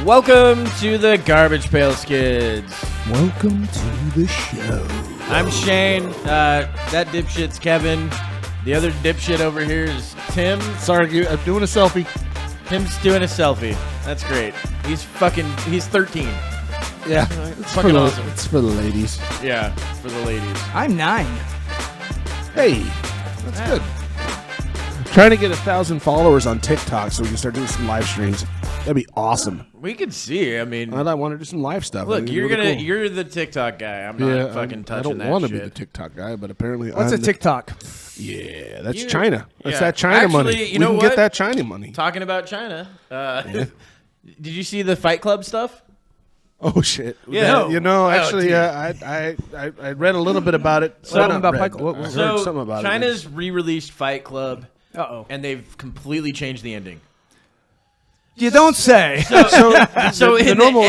Welcome to the Garbage Pail Skids. Welcome to the show. I'm Shane. That dipshit's Kevin. The other dipshit over here is Tim. Sorry, I'm doing a selfie. Tim's doing a selfie. That's great. He's 13. Yeah, It's fucking awesome. It's for the ladies. Yeah, for the ladies. I'm 9. Hey, that's good. Trying to get 1,000 followers on TikTok so we can start doing some live streams. That'd be awesome. We could see. I mean, I want to do some live stuff. look, you're really cool. You're the TikTok guy. I'm not fucking touching that I don't want to shit. be the TikTok guy, but apparently What's I'm a TikTok? Yeah, that's China. That's yeah. that China Actually, money. you know we can what? get that China money. Talking about China, did you see the Fight Club stuff? Oh shit! Yeah. Actually, I read a little bit about it. Something about Fight Fight Club. I heard So something about China's re-released Fight Club, Uh-oh. and they've completely changed the ending. You don't say. So the in normal the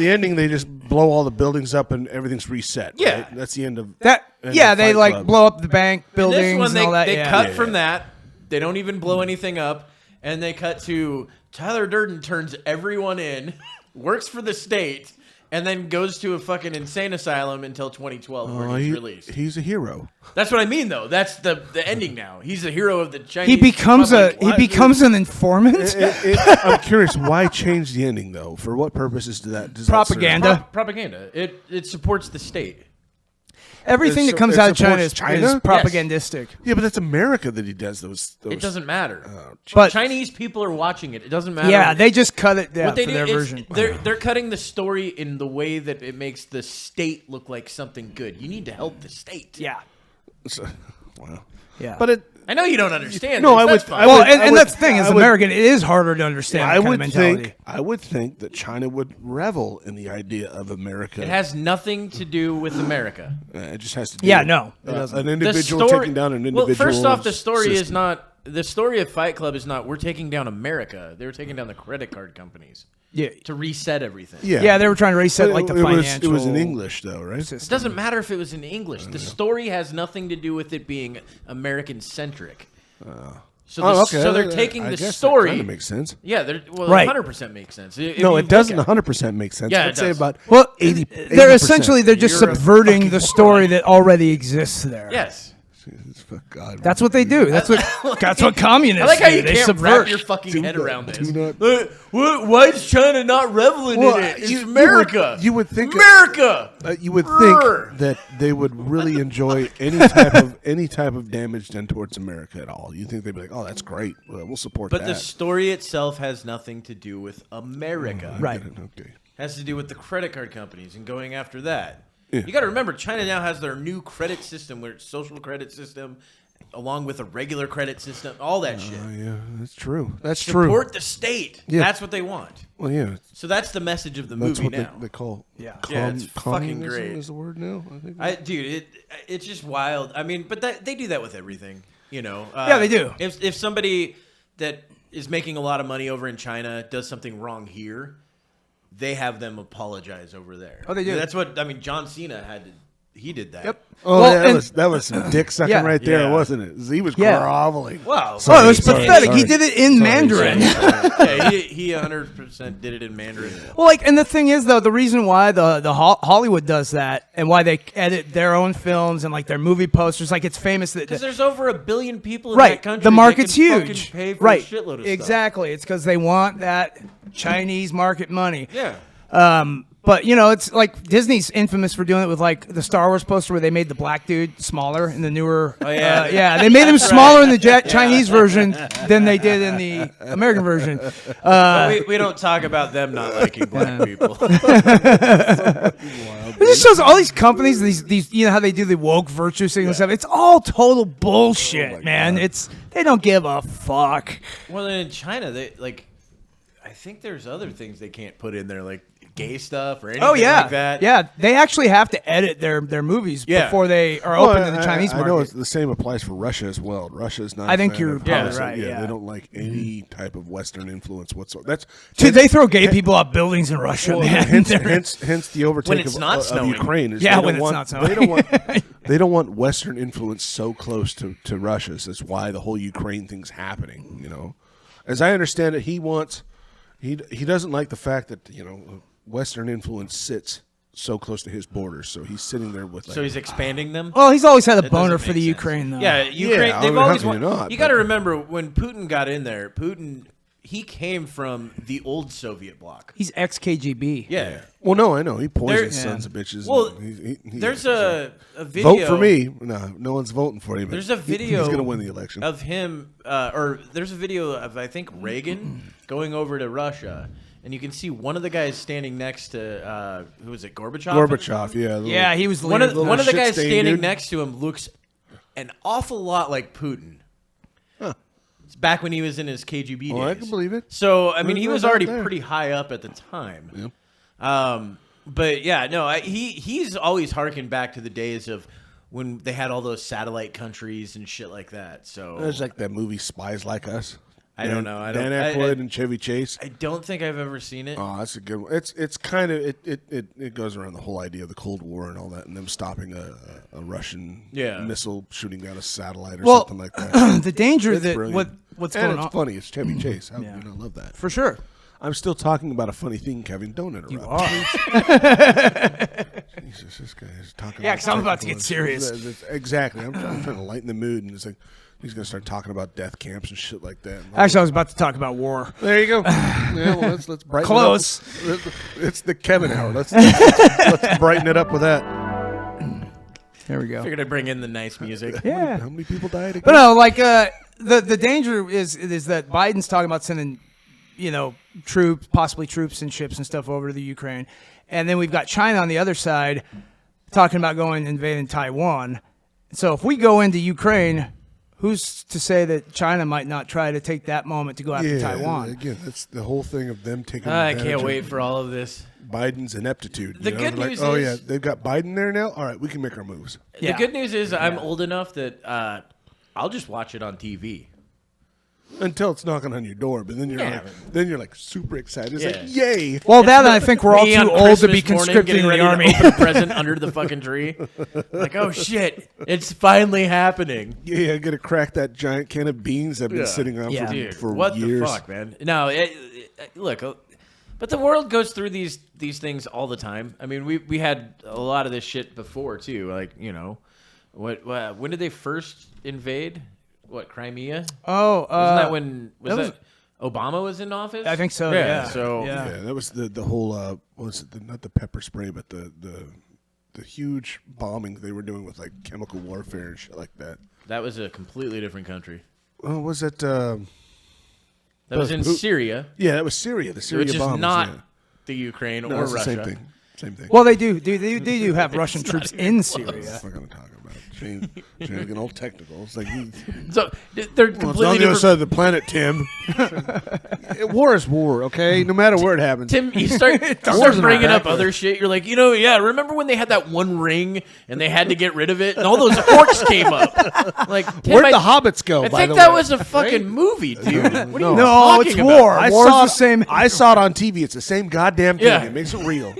ending, they just blow all the buildings up and everything's reset. Yeah. Right? That's the end of That end yeah, of they Fight like Club. blow up the bank In buildings this one, and all that. they yeah. cut from that. They don't even blow anything up, and they cut to Tyler Durden turns everyone in, works for the state, and then goes to a fucking insane asylum until 2012 where he's released. He's a hero. That's what I mean, though. That's the ending now. He's the hero of the Chinese. He becomes Republic. an informant. I'm curious, why change the ending though? For what purposes does that Propaganda. Propaganda. It supports the state. Everything that comes it out of China supports is China? propagandistic. Yeah, but that's America that he does those. It doesn't matter. But Chinese people are watching it. It doesn't matter. yeah, they just cut it down What they for do their is version. they're cutting the story in the way that it makes the state look like something good. You need to help the state. Yeah, Wow. yeah. But I know you don't understand. No, this. I That's would- fine. I well, would- and that's the thing. As I would- American, it is harder to understand. I that kind would of mentality. think that China would revel in the idea of America. It has nothing to do with America. It just has to do Yeah, with, no, it doesn't. an The individual story, taking down an individual. well, first off, the story is system. not. The story of Fight Club is not. We're taking down America. They were taking down the credit card companies Yeah, to reset everything. yeah. They were trying to reset like the financial. It was in English though, right? It doesn't matter if it was in English. The story has nothing to do with it being American centric. So they're taking I the guess story. That kind of makes sense. Yeah, right. 100% makes sense. If No, you it doesn't look 100% make sense. Yeah, I'd it say does. about Well, 80. they're essentially they're just You're a subverting the story that already exists there. Yes. God, That's what they do. That's what communists I like how do. you They can't subvert. wrap your fucking head around this. do not- Why is China not reveling in it? It's America. You would think America. you would Brr. think that they would really enjoy any type of damage done towards America at all. You think they'd be like, "Oh, that's great. We'll support But that." the story itself has nothing to do with America. Right. Okay. Has to do with the credit card companies and going after that. Yeah. You got to remember, China now has their new credit system, where it's social credit system, along with a regular credit system, all that shit. Yeah, that's true. That's true. Support the state. Yeah. That's what they want. Well, yeah. So that's the message of the That's movie what now. they call. Yeah. Yeah, it's fucking communism great. Is the word now? I think. Dude, it's just wild. I mean, but they do that with everything, you know. Yeah, they do. If somebody that is making a lot of money over in China does something wrong here, they have them apologize over there. Oh, they do. That's what I mean. John Cena he did that. Yep. Oh, Well, yeah, and- that was some dick sucking Yeah. right there, Yeah. wasn't it? He was Yeah. groveling. Wow. Oh, it was Sorry, pathetic. sorry. He did it in Mandarin. Yeah, he 100% did it in Mandarin. Well, and the thing is, though, the reason why the Hollywood does that and why they edit their own films and like their movie posters, like it's famous that Because there's over 1 billion people in right, that country. the market's that can fucking huge. Pay for Right, a shitload of stuff. exactly. It's because they want that Chinese market money. Yeah. But you know, it's like Disney's infamous for doing it with like the Star Wars poster where they made the black dude smaller in the newer. Oh, yeah. Yeah, they made him smaller in the Chinese version than they did in the American version. We don't talk about them not liking black people. It just shows all these companies, these you know how they do the woke virtue signaling stuff. It's all total bullshit, man. They don't give a fuck. Well, in China, I think there's other things they can't put in there, like gay stuff or anything like that. Yeah, they actually have to edit their movies before they are open to the Chinese market. I know the same applies for Russia as well. Russia's not. I think a fan you're of probably policy. right, yeah. They don't like any type of Western influence whatsoever. Dude, they throw gay people off buildings in Russia, well, man. hence the overtake When it's not of snowing. Ukraine. Is Yeah, they when don't it's want, not snowing. They don't want Western influence so close to Russia's. That's why the whole Ukraine thing's happening. You know, as I understand it, he wants. He doesn't like the fact that Western influence sits so close to his borders, so he's sitting there with. So he's expanding them. Well, he's always had a That boner doesn't for the make sense. Ukraine, though. Yeah, Ukraine. Yeah, they've how always can you wanted. not, You got to but- remember when Putin got in there. He came from the old Soviet bloc. He's ex-KGB. Yeah. Well, no, I know he poisons There- sons of bitches. Well, and he there's a video. vote for me. No one's voting for him. There's a video. He's going to win the election. Of him, or there's a video of I think Reagan going over to Russia, and you can see one of the guys standing next to who was it, Gorbachev? Gorbachev, yeah. Yeah, he was One leading. of the guys shit-stained standing dude. next to him looks an awful lot like Putin. Huh. It's back when he was in his KGB days. Oh, I can believe it. So I mean, he There's was no doubt already there. pretty high up at the time. Yeah. But yeah, no, he's always harkened back to the days of when they had all those satellite countries and shit like that. So There's like that movie Spies Like Us. I don't know. Dan Aykroyd and Chevy Chase. I don't think I've ever seen it. Oh, that's a good one. It's kind of it goes around the whole idea of the Cold War and all that, and them stopping a Russian missile shooting down a satellite or something like that. The danger It's that brilliant. what's and going it's on funny. It's Chevy Chase. How do you not love that? for sure. I'm still talking about a funny thing, Kevin. Don't interrupt. You are. Jesus, this guy is talking. Yeah, 'cause I'm about to get serious. Exactly. I'm trying to lighten the mood, and it's like he's gonna start talking about death camps and shit like that. Actually, I was about to talk about war. There you go. Yeah, well, let's brighten Close. it up. It's the Kevin hour. Let's brighten it up with that. There we go. Figured I'd bring in the nice music. Yeah. How many people died again? But no, like the danger is that Biden's talking about sending, troops, possibly troops and ships and stuff over to the Ukraine, and then we've got China on the other side talking about going and invading Taiwan. So if we go into Ukraine, who's to say that China might not try to take that moment to go after Taiwan? Again, that's the whole thing of them taking. I advantage can't of wait for all of this. Biden's ineptitude. The you know? good They're news like, oh is- yeah, they've got Biden there now. All right, we can make our moves. Yeah. The good news is I'm old enough that I'll just watch it on TV. Until it's knocking on your door, but then you're like super excited. It's Yeah. like, yay! Well, that I think we're all Me too on old to be Christmas morning conscripting getting in the ready army. to open a present under the fucking tree. Like, oh shit, it's finally happening. Yeah, I gotta crack that giant can of beans that have been sitting on Yeah. Dude, for what years. the fuck, man? No, look, but the world goes through these things all the time. I mean, we had a lot of this shit before too. Like, when did they first invade? What, Crimea? Oh, Wasn't that when that was- that Obama was in office? I think so. Yeah. So Yeah. Yeah, that was the whole was it not the pepper spray, but the huge bombing they were doing with like chemical warfare and shit like that. that was a completely different country. Oh, was it? That was in who- Syria, Yeah, that was Syria. The Syria which is bombs. not yeah. the Ukraine No, or it's Russia. the same thing. Same thing. Well, they do. They do have Russian troops in Syria. What the fuck am I talking about? Shane getting all technical. It's like So they're well, it's completely on the other different. side of the planet, Tim. War is war, okay? No matter where it happens. Tim, you start War's bringing not up back other shit. You're like, remember when they had that one ring and they had to get rid of it, and all those orcs came up? Like, Tim, Where'd the hobbits go? I by think the that way? was a fucking movie, dude. What are you No. No, talking it's about? war. I War's saw the same. I saw it on TV. It's the same goddamn thing. Yeah. It makes it real.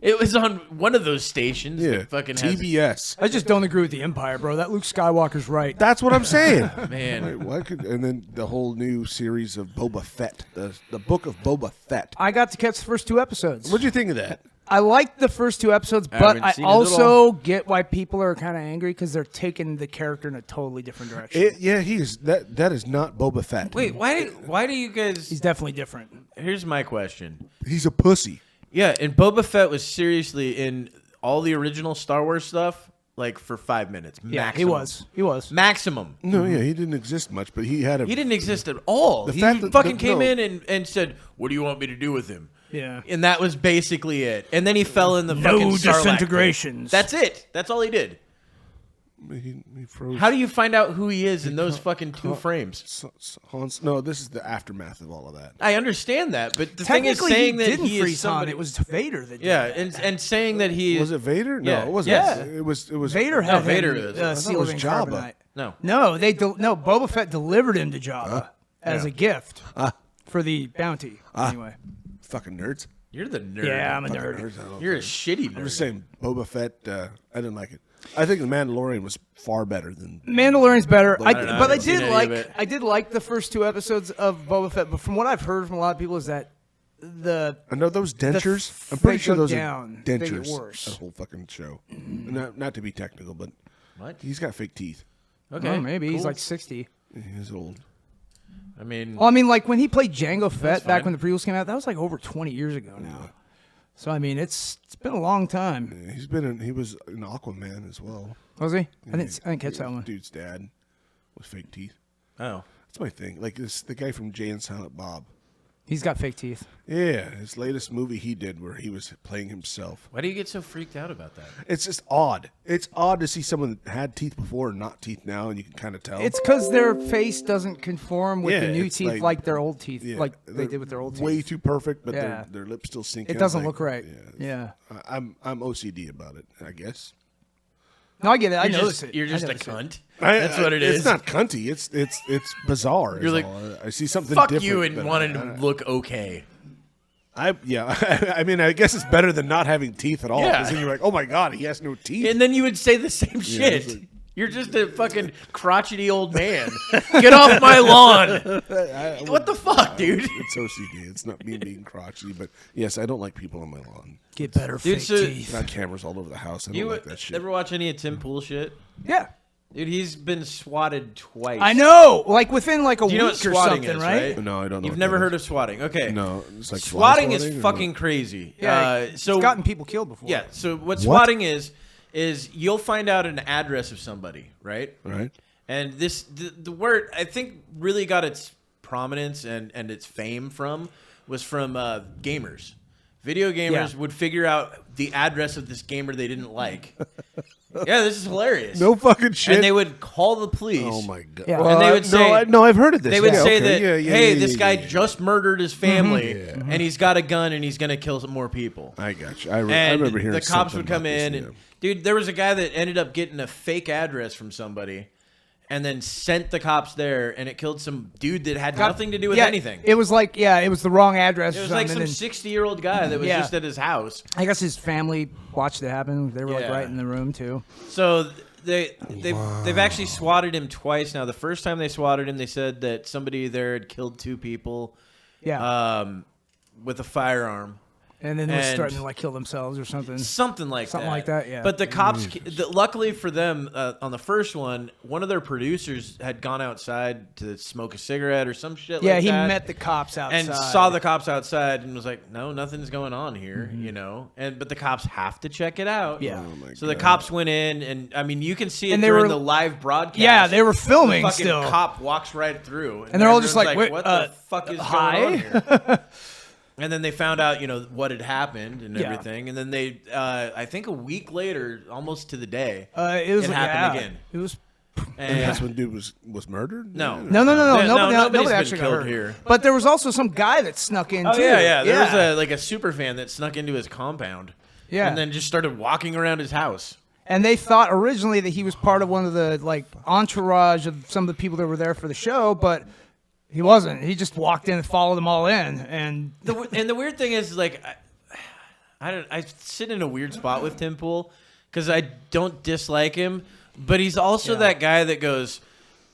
It was on one of those stations. Yeah, that fucking has, TBS. I just don't agree with the Empire, bro. That Luke Skywalker's right. That's what I'm saying. man. Why could, and then the whole new series of Boba Fett, the book of Boba Fett. I got to catch the first two episodes. What'd you think of that? I liked the first two episodes, but haven't I seen it at also get why people are kind of angry because they're taking the character in a totally different direction. He's that is not Boba Fett. Wait, why do you guys? He's definitely different. Here's my question. He's a pussy. Yeah, and Boba Fett was seriously in all the original Star Wars stuff, like for 5 minutes. Yeah, maximum. he was. Maximum. No, yeah, he didn't exist much, but he had a. He didn't exist at all. The He fact that- fucking the- came no. in and said, "What do you want me to do with him?" Yeah. And that was basically it. And then he fell in the No fucking Sarlacc pit. disintegrations. That's it. That's all he did. He froze. How do you find out who he is in those fucking 2 frames? No, this is the aftermath of all of that. I understand that, but the thing is Technically, saying he that didn't he is freeze Han. somebody. It was Vader that did Yeah, that. and saying that he Was it Vader? No, Yeah. it wasn't. Yeah. It was. Vader No, had Vader him, is. I thought seal it was of Jabba. carbonite. no. No, Boba Fett delivered him to Jabba as a gift for the bounty. Anyway, Fucking nerds. You're the nerd. Yeah, I'm a Fucking nerd. nerds, I don't You're a think. shitty nerd. I'm just saying, Boba Fett. I didn't like it. I think the Mandalorian was far better than. Mandalorian's better. I don't know, I haven't seen any of it. I did like the first 2 episodes of Boba Fett, but from what I've heard from a lot of people is that I know those dentures. I'm they pretty sure go those down. are They get dentures. worse. That whole fucking show. Not to be technical, but What? he's got fake teeth. Okay. Oh, maybe he's cool. like 60. He's old. I mean, Well, I mean, like when he played Jango Fett fine. back when the prequels came out, that was like over 20 years ago now. So I mean, it's been a long time. Yeah, he was an Aquaman as well. Was he? I didn't catch that one. Dude's dad with fake teeth. oh. That's my thing. Like the guy from Jay and Silent Bob. He's got fake teeth. Yeah, his latest movie he did where he was playing himself. Why do you get so freaked out about that? It's just odd. It's odd to see someone that had teeth before and not teeth now, and you can kind of tell. It's because their face doesn't conform with Yeah, the new it's teeth like their old teeth, Yeah, like they they're did with their old teeth. way too perfect, but Yeah. their lips still sink. It in. doesn't Like, look right. Yeah. I'm OCD about it. I guess. No, I get it. I You're notice just, it. You're I just a notice it. cunt. That's what it is. It's not cunty. It's bizarre. You're is like, all. I see something. Fuck different you and than- wanting to look okay. I mean, I guess it's better than not having teeth at all. Yeah. Because then you're like, oh my god, he has no teeth. And then you would say the same shit. it's like- You're just a fucking crotchety old man. Get off my lawn. What the fuck, dude? It's OCD. It's not me being crotchety, but yes, I don't like people on my lawn. Get better Dude, fake so- teeth. Got cameras all over the house. I don't You like that shit. ever watch any of Tim Pool shit? Yeah. Dude, he's been swatted twice. I know. Like within like a Do you know week what or swatting something, is, right? No, I don't know. You've what never that heard is. of swatting. Okay. No, it's like Swatting fly is swatting or fucking what? crazy. Yeah. So it's gotten people killed before. yeah, so what swatting is you'll find out an address of somebody, right? Right. And the word I think really got its prominence and its fame was from gamers. Video gamers would figure out the address of this gamer they didn't like. Yeah, this is hilarious. No fucking shit. And they would call the police. Oh my god. Yeah. Well, And they would say, no, I've heard of this. They would Yeah, say okay. that, Yeah, hey, yeah, this yeah, guy yeah. just murdered his family, and he's got a gun, and he's going to kill some more people. I got you. I And remember hearing the cops something would come about this, in, yeah. and dude, there was a guy that ended up getting a fake address from somebody, and then sent the cops there, and it killed some dude that had nothing to do with anything. It was like, it was the wrong address. It or was like something, some and 60-year-old guy that was Yeah. just at his house. I guess his family watched it happen. They were like Yeah. right in the room too. So they've actually swatted him twice now. The first time they swatted him, they said that somebody there had killed 2 people Yeah. with a firearm. and then they was and- starting to like kill themselves or something. Something like that. yeah. But the cops, luckily for them, on the first one of their producers had gone outside to smoke a cigarette or some shit Yeah, like he that. met the cops outside and saw the cops outside and was like, no, nothing's going on here, you know? But the cops have to check it out. Yeah. Oh my So the God. cops went in, and I mean, you can see it And they during were- the live broadcast. Yeah, they were filming the fucking still. cop walks right through. And they're all just everyone's like, "Wait, what the fuck is hi?" going on here? And then they found out, what had happened and Yeah. everything. And then they, I think a week later, almost to the day, it was it like, happened yeah. again. It was And And that's when dude was murdered? No. no. nobody's Nobody been actually got killed hurt. here. But there was also some guy that snuck in Oh too. yeah. There was a super fan that snuck into his compound. Yeah. And then just started walking around his house. And they thought originally that he was part of one of the like entourage of some of the people that were there for the show, but he wasn't. He just walked in and followed them all in, and The weird thing is, like, I sit in a weird spot with Tim Pool because I don't dislike him, but he's also that guy that goes,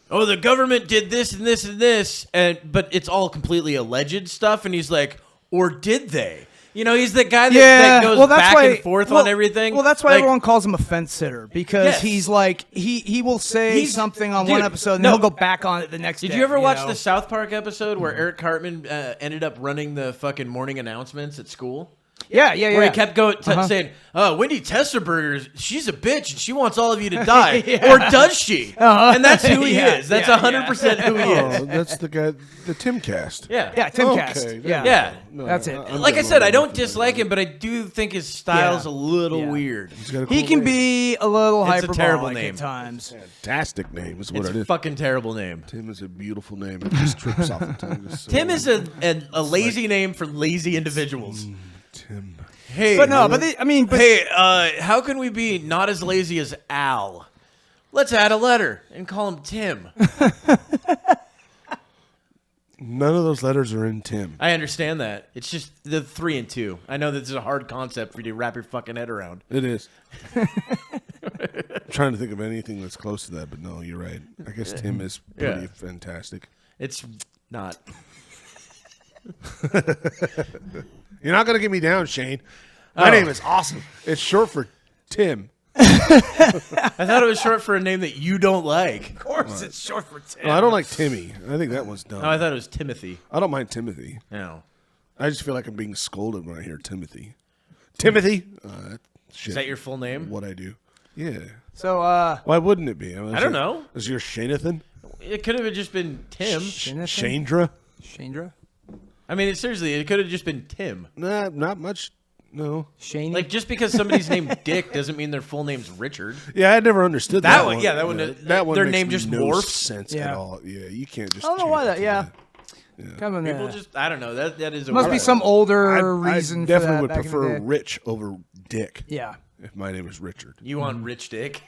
"Oh, the government did this and this and this," but it's all completely alleged stuff, and he's like, "Or did they?" He's the guy that goes back and forth on everything. Well, that's why Like, everyone calls him a fence sitter because Yes. he's like he will say He's- something on dude, one episode and no. he'll go back on it the next day. Did you ever watch know? the South Park episode where Eric Cartman ended up running the fucking morning announcements at school? Yeah. Where he kept saying, Wendy Testerberger, she's a bitch and she wants all of you to die. Or does she? And that's who he Yeah, is. That's yeah, 100% who he is. Oh, that's the guy, the Timcast. Yeah. Yeah, Timcast. Okay, Yeah. Yeah. No, That's it. I'm Like I getting said, I along don't with him. dislike him, but I do think his style's a little Yeah. weird. He's got a He cool can name. be a little It's a hyperbolic terrible name. at times. Fantastic name is what It's it a is. fucking terrible name. Tim is a beautiful name. It just trips off the tongue. It's so- Tim is a lazy name for lazy individuals. Tim. Hey, But no, hey, how can we be not as lazy as Al? Let's add a letter and call him Tim. None of those letters are in Tim. I understand that. It's just the 3 and 2. I know that it's a hard concept for you to wrap your fucking head around. It is. I'm trying to think of anything that's close to that, but no, you're right. I guess Tim is pretty fantastic. It's not. You're not going to get me down, Shane. My name is awesome. It's short for Tim. I thought it was short for a name that you don't like. Of course, it's short for Tim. No, I don't like Timmy. I think that one's dumb. Oh, I thought it was Timothy. I don't mind Timothy. No. I just feel like I'm being scolded when I hear Timothy. Timothy? Shit. Is that your full name? What I do. Yeah. So, why wouldn't it be? I don't know. Is your Shanathan? It could have just been Tim. Shandra? Shandra? I mean, seriously, it could have just been Tim. Nah, not much. No. Shane? Like, just because somebody's named Dick doesn't mean their full name's Richard. Yeah, I never understood That that one, one. yeah, that one- their makes name just no morphs. sense at all. Yeah, you can't just. I don't know why change that. it Yeah. to Kind of People just, I don't know. That is a must be weird- some older I reason. definitely for that would back in the prefer day. Rich over Dick. Yeah. If my name is Richard. You want Rich Dick?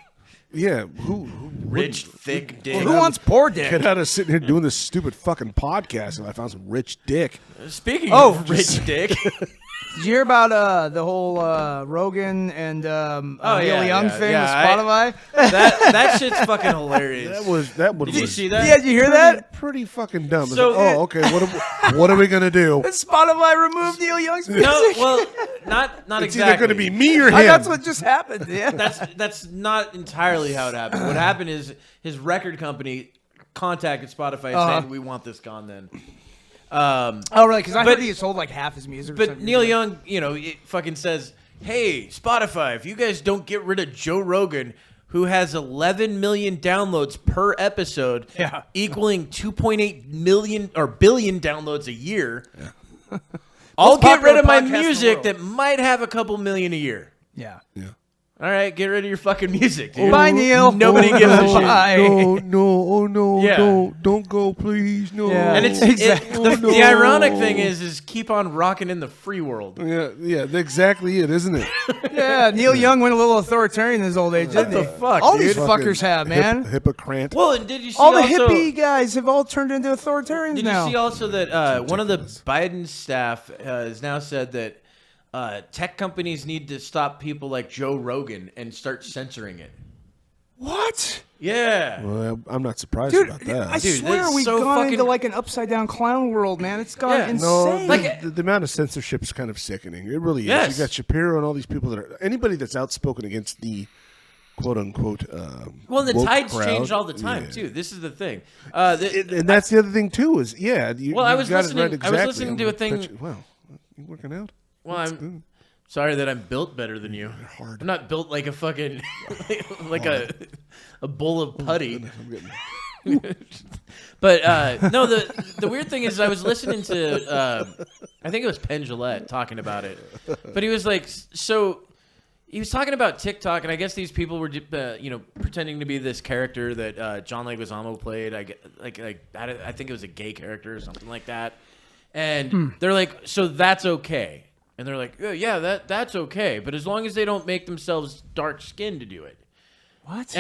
Yeah. Who Rich, thick Dick. Who wants poor dick? get out of sitting here doing this stupid fucking podcast if I found some rich dick? Speaking Oh, of Rich Dick. Did you hear about the whole Rogan and Neil Young thing with Spotify? that shit's fucking hilarious. That one Did you was see that? Yeah, did you hear that? pretty fucking dumb. It's So- like, okay. What are we gonna do? Spotify removed Neil Young's music. No, well, not It's exactly. either gonna be me or him. That's what just happened. Yeah. That's not entirely how it happened. What happened is his record company contacted Spotify saying, "We want this gone." Then, Oh, really? Because I But- heard he sold like half his music. Or but something. Neil Young, it fucking says, "Hey, Spotify, if you guys don't get rid of Joe Rogan, who has 11 million downloads per episode, equaling 2.8 million or billion downloads a year, I'll get rid of my podcast in the music world. that might have a couple million a year." Yeah. All right, get rid of your fucking music, dude. Bye, Neil. Nobody gives a shit. Bye. No, Yeah. don't go, please, no. Yeah. And it's Exactly. the ironic thing is keep on rocking in the free world. yeah, exactly it, isn't it? Yeah, Neil Young went a little authoritarian in his old age, didn't he? the fuck, All dude? these fuckers have, man. Hypocrite. Well, and did you see All the also, hippie guys have all turned into authoritarians Did now. you see also that one of the Biden staff has now said that tech companies need to stop people like Joe Rogan and start censoring it? What? Yeah. Well, I'm not surprised Dude, about that. I Dude, swear that's we've so gone fucking- into like an upside down clown world, man. It's gone Yeah. insane. Like- the amount of censorship is kind of sickening. It really is. Yes. You got Shapiro and all these people that are anybody that's outspoken against the quote unquote. Well, the woke tides crowd. change all the time Yeah. too. This is the thing. And that's the other thing too. Is you, Well, I you was got it listening- right I was exactly. listening to a thing- Wow, you working out? well, I'm sorry that I'm built better than you. hard. I'm not built like a fucking like a bowl of putty. I'm getting. But no, the weird thing is I was listening to I think it was Penn Jillette talking about it, but he was like, so he was talking about TikTok, and I guess these people were pretending to be this character that John Leguizamo played. I think it was a gay character or something like that, and they're like, so that's okay, and they're like, yeah, that's okay, but as long as they don't make themselves dark skinned to do it. what?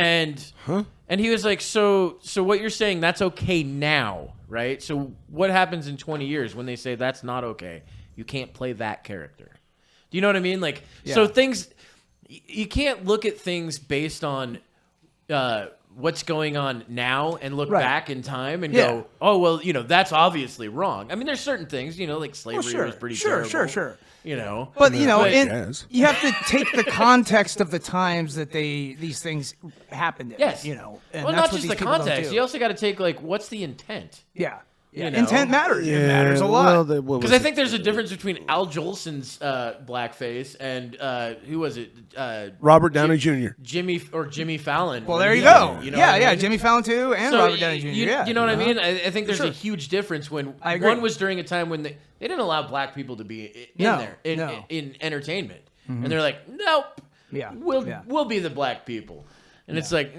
And he was like, so what you're saying, that's okay now, right? So what happens in 20 years when they say that's not okay? You can't play that character. Do you know what I mean? Like, so things, you can't look at things based on what's going on now and look back in time and go, oh, well, that's obviously wrong. I mean, there's certain things, like slavery was pretty terrible. Sure. But Yes. you have to take the context of the times that these things happened in. Yes. And well, that's not what just these the people don't context. do. You also got to take, like, what's the intent? Yeah. You know? Intent matters. It matters a lot. Because I think there's a difference between Al Jolson's blackface and who was it? Robert Downey Jr. Jimmy Fallon. Well, there you go. You know what I mean? Jimmy Fallon too, and So Robert Downey Jr. You know what I mean? I think there's Sure. a huge difference when I agree. one was during a time when they didn't allow black people to be in there in entertainment, and they're like, nope, we'll be the black people, and it's like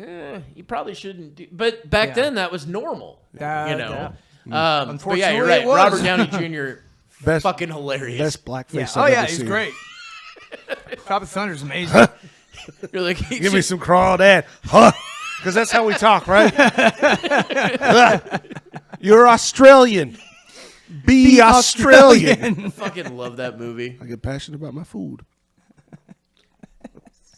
you probably shouldn't do. But back then that was normal, But yeah, you're Unfortunately, right. it was. Robert Downey Jr. Best- fucking hilarious. Best blackface. Oh I've yeah, ever he's seen. great. Tropic Thunder's amazing. You're like, Give me some crawdad, huh? Because that's how we talk, right? You're Australian. Be Australian. I fucking love that movie. I get passionate about my food.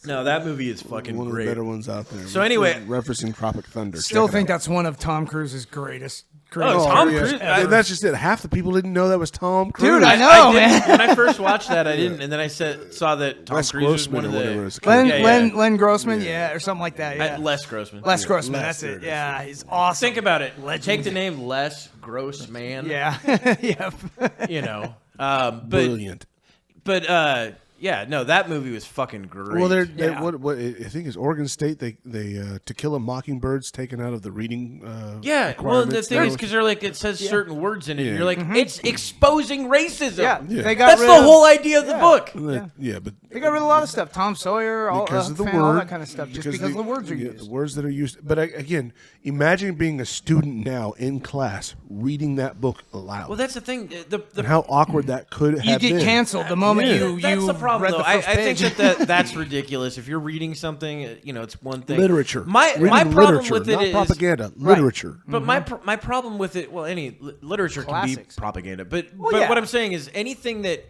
No, that movie is fucking one of great. the better ones out there. So anyway, referencing Tropic Thunder. Still think that's one of Tom Cruise's greatest. Tom Cruise. That's just it. Half the people didn't know that was Tom Cruise. Dude, I know, man. When I first watched that, I didn't, and then I saw that Tom Cruise was one of the Len Grossman, or something like that. Yeah, Les Grossman. Les Grossman, that's it. Yeah, he's awesome. Think about it. Take the name Les Grossman. Yeah, yeah. You know, brilliant. But yeah, no, that movie was fucking great. Well, what I think is Oregon State. They To Kill a Mockingbird's taken out of the reading. Well, the thing is because they're like it says certain words in it. And you're like it's exposing racism. Yeah, that's the whole idea of the book. But they got rid of a lot of stuff. Tom Sawyer, all that kind of stuff, just because the words are used. The words that are used. But again, imagine being a student now in class reading that book aloud. Well, that's the thing. And how awkward that could have been. You get canceled the moment you. That's the problem, though. I think that's ridiculous. If you're reading something, it's one thing. Literature. My problem with it not is propaganda. Literature. But my problem with it, well, any literature Classics. can be propaganda. But what I'm saying is anything that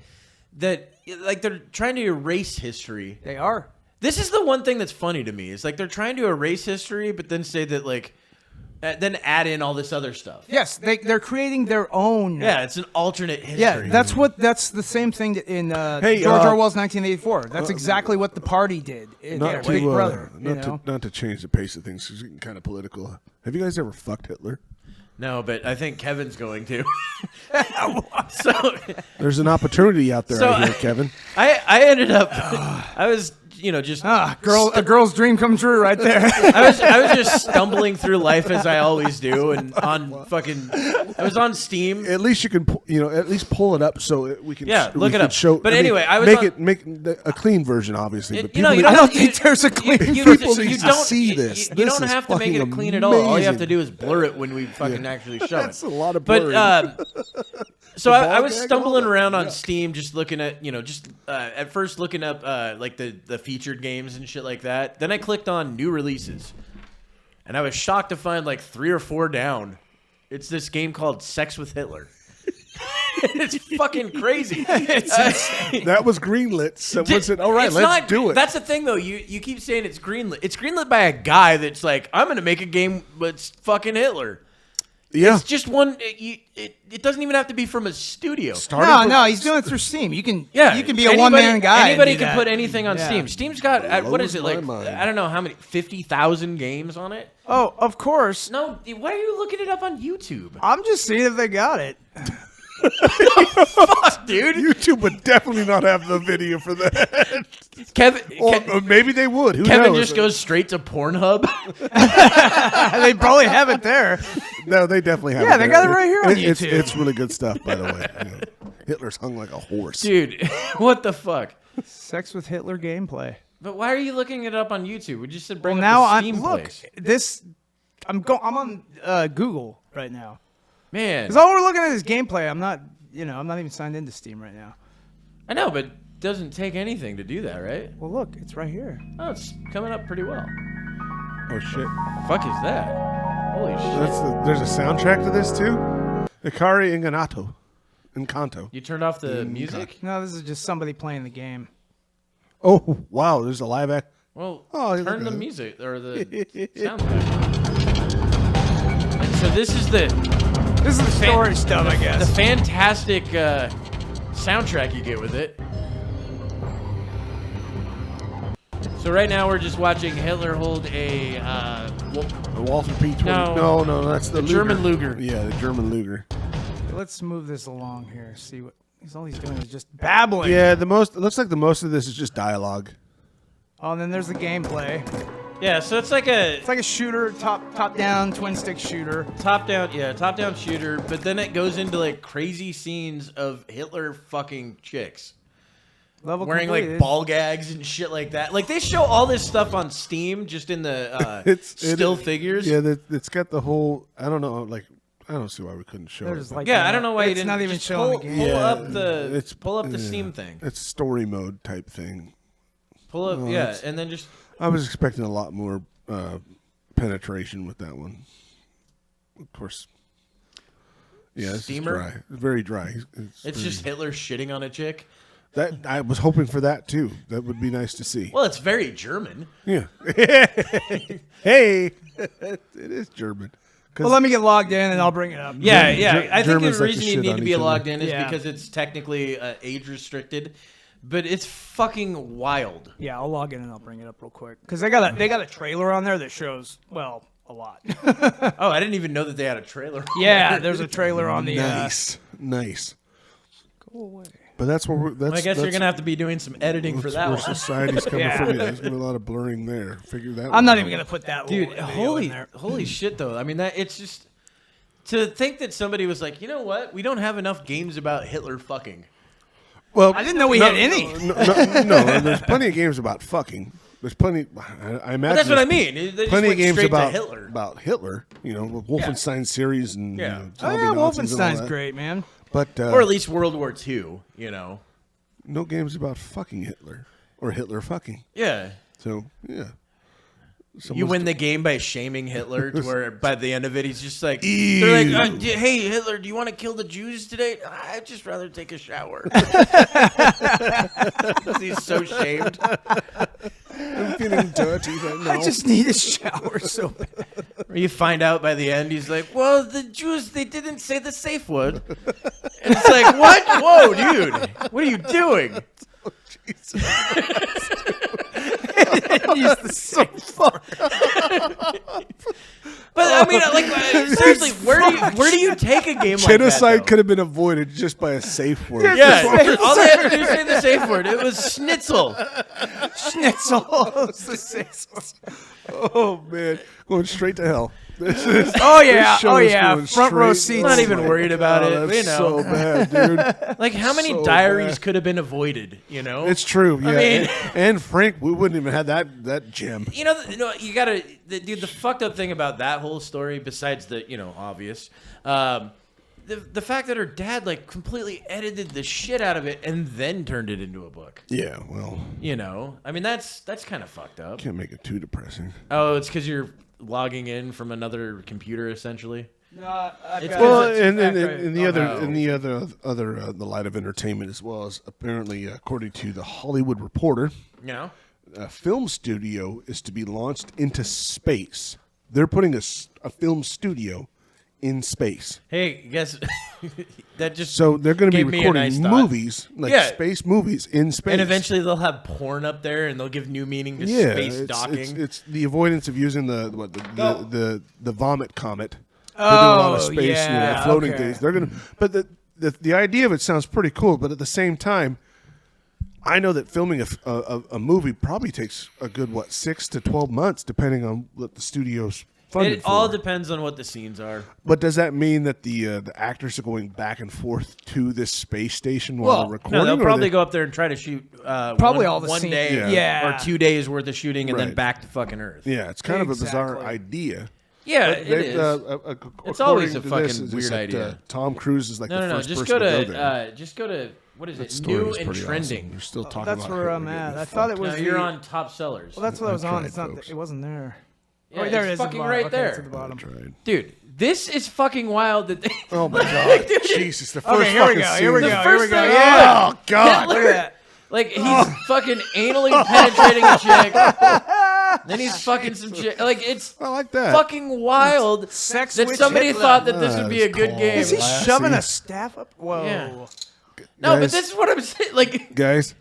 like they're trying to erase history. They are. This is the one thing that's funny to me. Is like they're trying to erase history, but then say that like. Then add in all this other stuff. Yes, they're creating their own. Yeah, it's an alternate history. Yeah, that's the same thing in George Orwell's 1984. That's exactly what the party did. Big Brother. Not to change the pace of things, because it's getting kind of political. Have you guys ever fucked Hitler? No, but I think Kevin's going to. So there's an opportunity out there, I hear, Kevin. I ended up. I was. Just a girl's dream come true right there. I was just stumbling through life as I always do, and I was on Steam. At least you can, at least pull it up so we can. Yeah, look it up. Show, but anyway, I was make a clean version, obviously. But I don't think there's a clean. People need to see this. You don't have to make it clean at all. All you have to do is blur it when we fucking actually show it. That's a lot of blurring. But so I was stumbling around on Steam, just looking at at first looking up like the featured games and shit like that. Then I clicked on new releases, and I was shocked to find like 3 or 4 down. It's this game called Sex with Hitler. It's fucking crazy. That was greenlit. Someone said, "All right, let's do it." That's the thing, though. You keep saying it's greenlit. It's greenlit by a guy that's like, I'm going to make a game that's fucking Hitler. Yeah. It's just one. It doesn't even have to be from a studio. No, he's doing it through Steam. You can be a one-man guy. Anybody can put anything on Steam. Steam's got what is it like? I don't know how many 50,000 games on it. Oh, of course. No, why are you looking it up on YouTube? I'm just seeing if they got it. Fuck, dude. YouTube would definitely not have the video for that. Kevin, or maybe they would. Kevin just goes straight to Pornhub. They probably have it there. No, they definitely have it. Yeah, they got it right here on YouTube. It's really good stuff, by the way. Hitler's hung like a horse. Dude, what the fuck? Sex with Hitler gameplay. But why are you looking it up on YouTube? We just said bring up now the Steam place. I'm on Google right now. Man, because all we're looking at is gameplay. I'm not even signed into Steam right now. I know, but it doesn't take anything to do that, right? Well, look, it's right here. Oh, it's coming up pretty well. Oh shit! The fuck is that? Holy shit! There's a soundtrack to this too. Ikari Encanto. You turned off the music? No, this is just somebody playing the game. Oh wow! There's a live act. Well, turn the music or the soundtrack. And so this is the story stuff, I guess. The fantastic soundtrack you get with it. So right now we're just watching Hitler hold a Walther P. No, that's the German Luger. Yeah, the German Luger. Let's move this along here. See what all he's doing is just babbling. Yeah, it looks like the most of this is just dialogue. Oh, and then there's the gameplay. Yeah, so it's like a shooter, top down twin stick shooter. Top down shooter, but then it goes into like crazy scenes of Hitler fucking chicks. Level wearing completed. Like ball gags and shit like that. Like they show all this stuff on Steam just in the still figures. Yeah, it's got the whole I don't know, like I don't see why we couldn't show it. Like I don't know why you didn't. Not even showing the game. Pull up the Steam thing. It's story mode type thing. Pull up, and then just. I was expecting a lot more penetration with that one. Of course, Yeah, it's steamer. dry. It's very dry. It's just Hitler shitting on a chick. That I was hoping for that too. That would be nice to see. Well, it's very German. Yeah. Hey, it is German. Well, let me get logged in and I'll bring it up. Yeah, yeah. I think the Germans like to reason you shit need on to be each other. logged in is Yeah. because it's technically age restricted, but it's fucking wild. Yeah, I'll log in and I'll bring it up real quick because they got a trailer on there that shows a lot. Oh, I didn't even know that they had a trailer. Yeah, there's a trailer on the. Nice. Go away. But that's where we're. That's, I guess you're gonna have to be doing some editing for that where one. society's coming Yeah. from. Yeah, there's been a lot of blurring there. Figure that. I'm not out. even gonna put that. Dude, little video in there. holy shit though. I mean that it's just to think that somebody was like, you know what? We don't have enough games about Hitler fucking. Well, I didn't know we had any. No, there's plenty of games about fucking. There's plenty. I imagine. But that's what I mean. They just Plenty of went games straight about to Hitler. You know, with Wolfenstein series and Yeah. Oh zombie yeah, Nazis and all Wolfenstein's that. great, man. But Or at least World War II, you know. no games about fucking Hitler or Hitler fucking. Yeah. So yeah. You win the game by shaming Hitler to where by the end of it he's just like Ew. they're like, hey Hitler, do you want to kill the Jews today? I'd just rather take a shower. He's so shamed. I'm feeling dirty right now. I just need a shower so bad. Or you find out by the end he's like, well, the Jews, they didn't say the safe word. And it's like, what? Whoa, dude. What are you doing? Use the safe word. But I mean, like, seriously, where do you take a game like that? Genocide though? could have been avoided just by a safe word. Yeah, all they had to do is say the safe word. It was schnitzel. Schnitzel. It's the safe word. Oh man, going straight to hell. This is, Oh yeah, this show oh is yeah. going Front row straight- seats. I'm not even worried about Oh, it. that's You know, so bad, dude. like how many so diaries bad. could have been avoided? You know, It's true. Yeah, mean- and Frank, we wouldn't even have that gem. you know, you gotta, dude. The fucked up thing about that whole story, besides the obvious, the fact that her dad like completely edited the shit out of it and then turned it into a book. Yeah, well, You know, I mean that's kind of fucked up. can't make it too depressing. Oh, it's because you're logging in from another computer, essentially. No, It's Well, it's and Oh, the light of entertainment as well as apparently, according to the Hollywood Reporter, You know, a film studio is to be launched into space. They're putting a film studio in space. hey, guess that just So they're going to be gave me a recording nice thought. movies, like Yeah. space movies in space. And eventually they'll have porn up there, and they'll give new meaning to space docking. It's the avoidance of using the vomit comet. They do a Oh, lot of space, yeah, floating okay. things. They're gonna, but the idea of it sounds pretty cool. But at the same time, I know that filming a movie probably takes a good 6 to 12 months, depending on what the studio's funded It all for. depends on what the scenes are. But does that mean that the actors are going back and forth to this space station while they're recording? No, they'll or probably they- go up there and try to shoot Probably all the one scenes. day Yeah. or 2 days worth of shooting and then Right. back to fucking Earth. Yeah, it's kind of a bizarre Exactly. idea. Yeah, But it they- is. It's according always a to fucking this, it's weird that, idea. Tom Cruise is like No, the no, no. first Just person go to go there. to what is That it? story New was and pretty trending. awesome. They're still talking That's about where it. I'm at. I thought it No, was. you're the- on top sellers. Well, that's what I was on. tried, It's not. folks. It wasn't there. Yeah, oh, there it's it is. at the fucking bottom. right Okay, there. it's at the bottom. Tried. Dude, this is fucking wild that they Oh my god, Jesus! The first Okay, here we fucking go. scene. Here we The go. Here first we go. thing- Yeah. Oh god! Hitler- Look at that. like he's fucking anally penetrating a chick. Then he's fucking some chick. Like it's I like that. fucking wild Sex that with somebody Hitler. thought that this would be a That's good cool. game. Is he Classy. shoving a staff up? Whoa. Yeah. No, but Guys. this is what I'm saying. Like, Guys,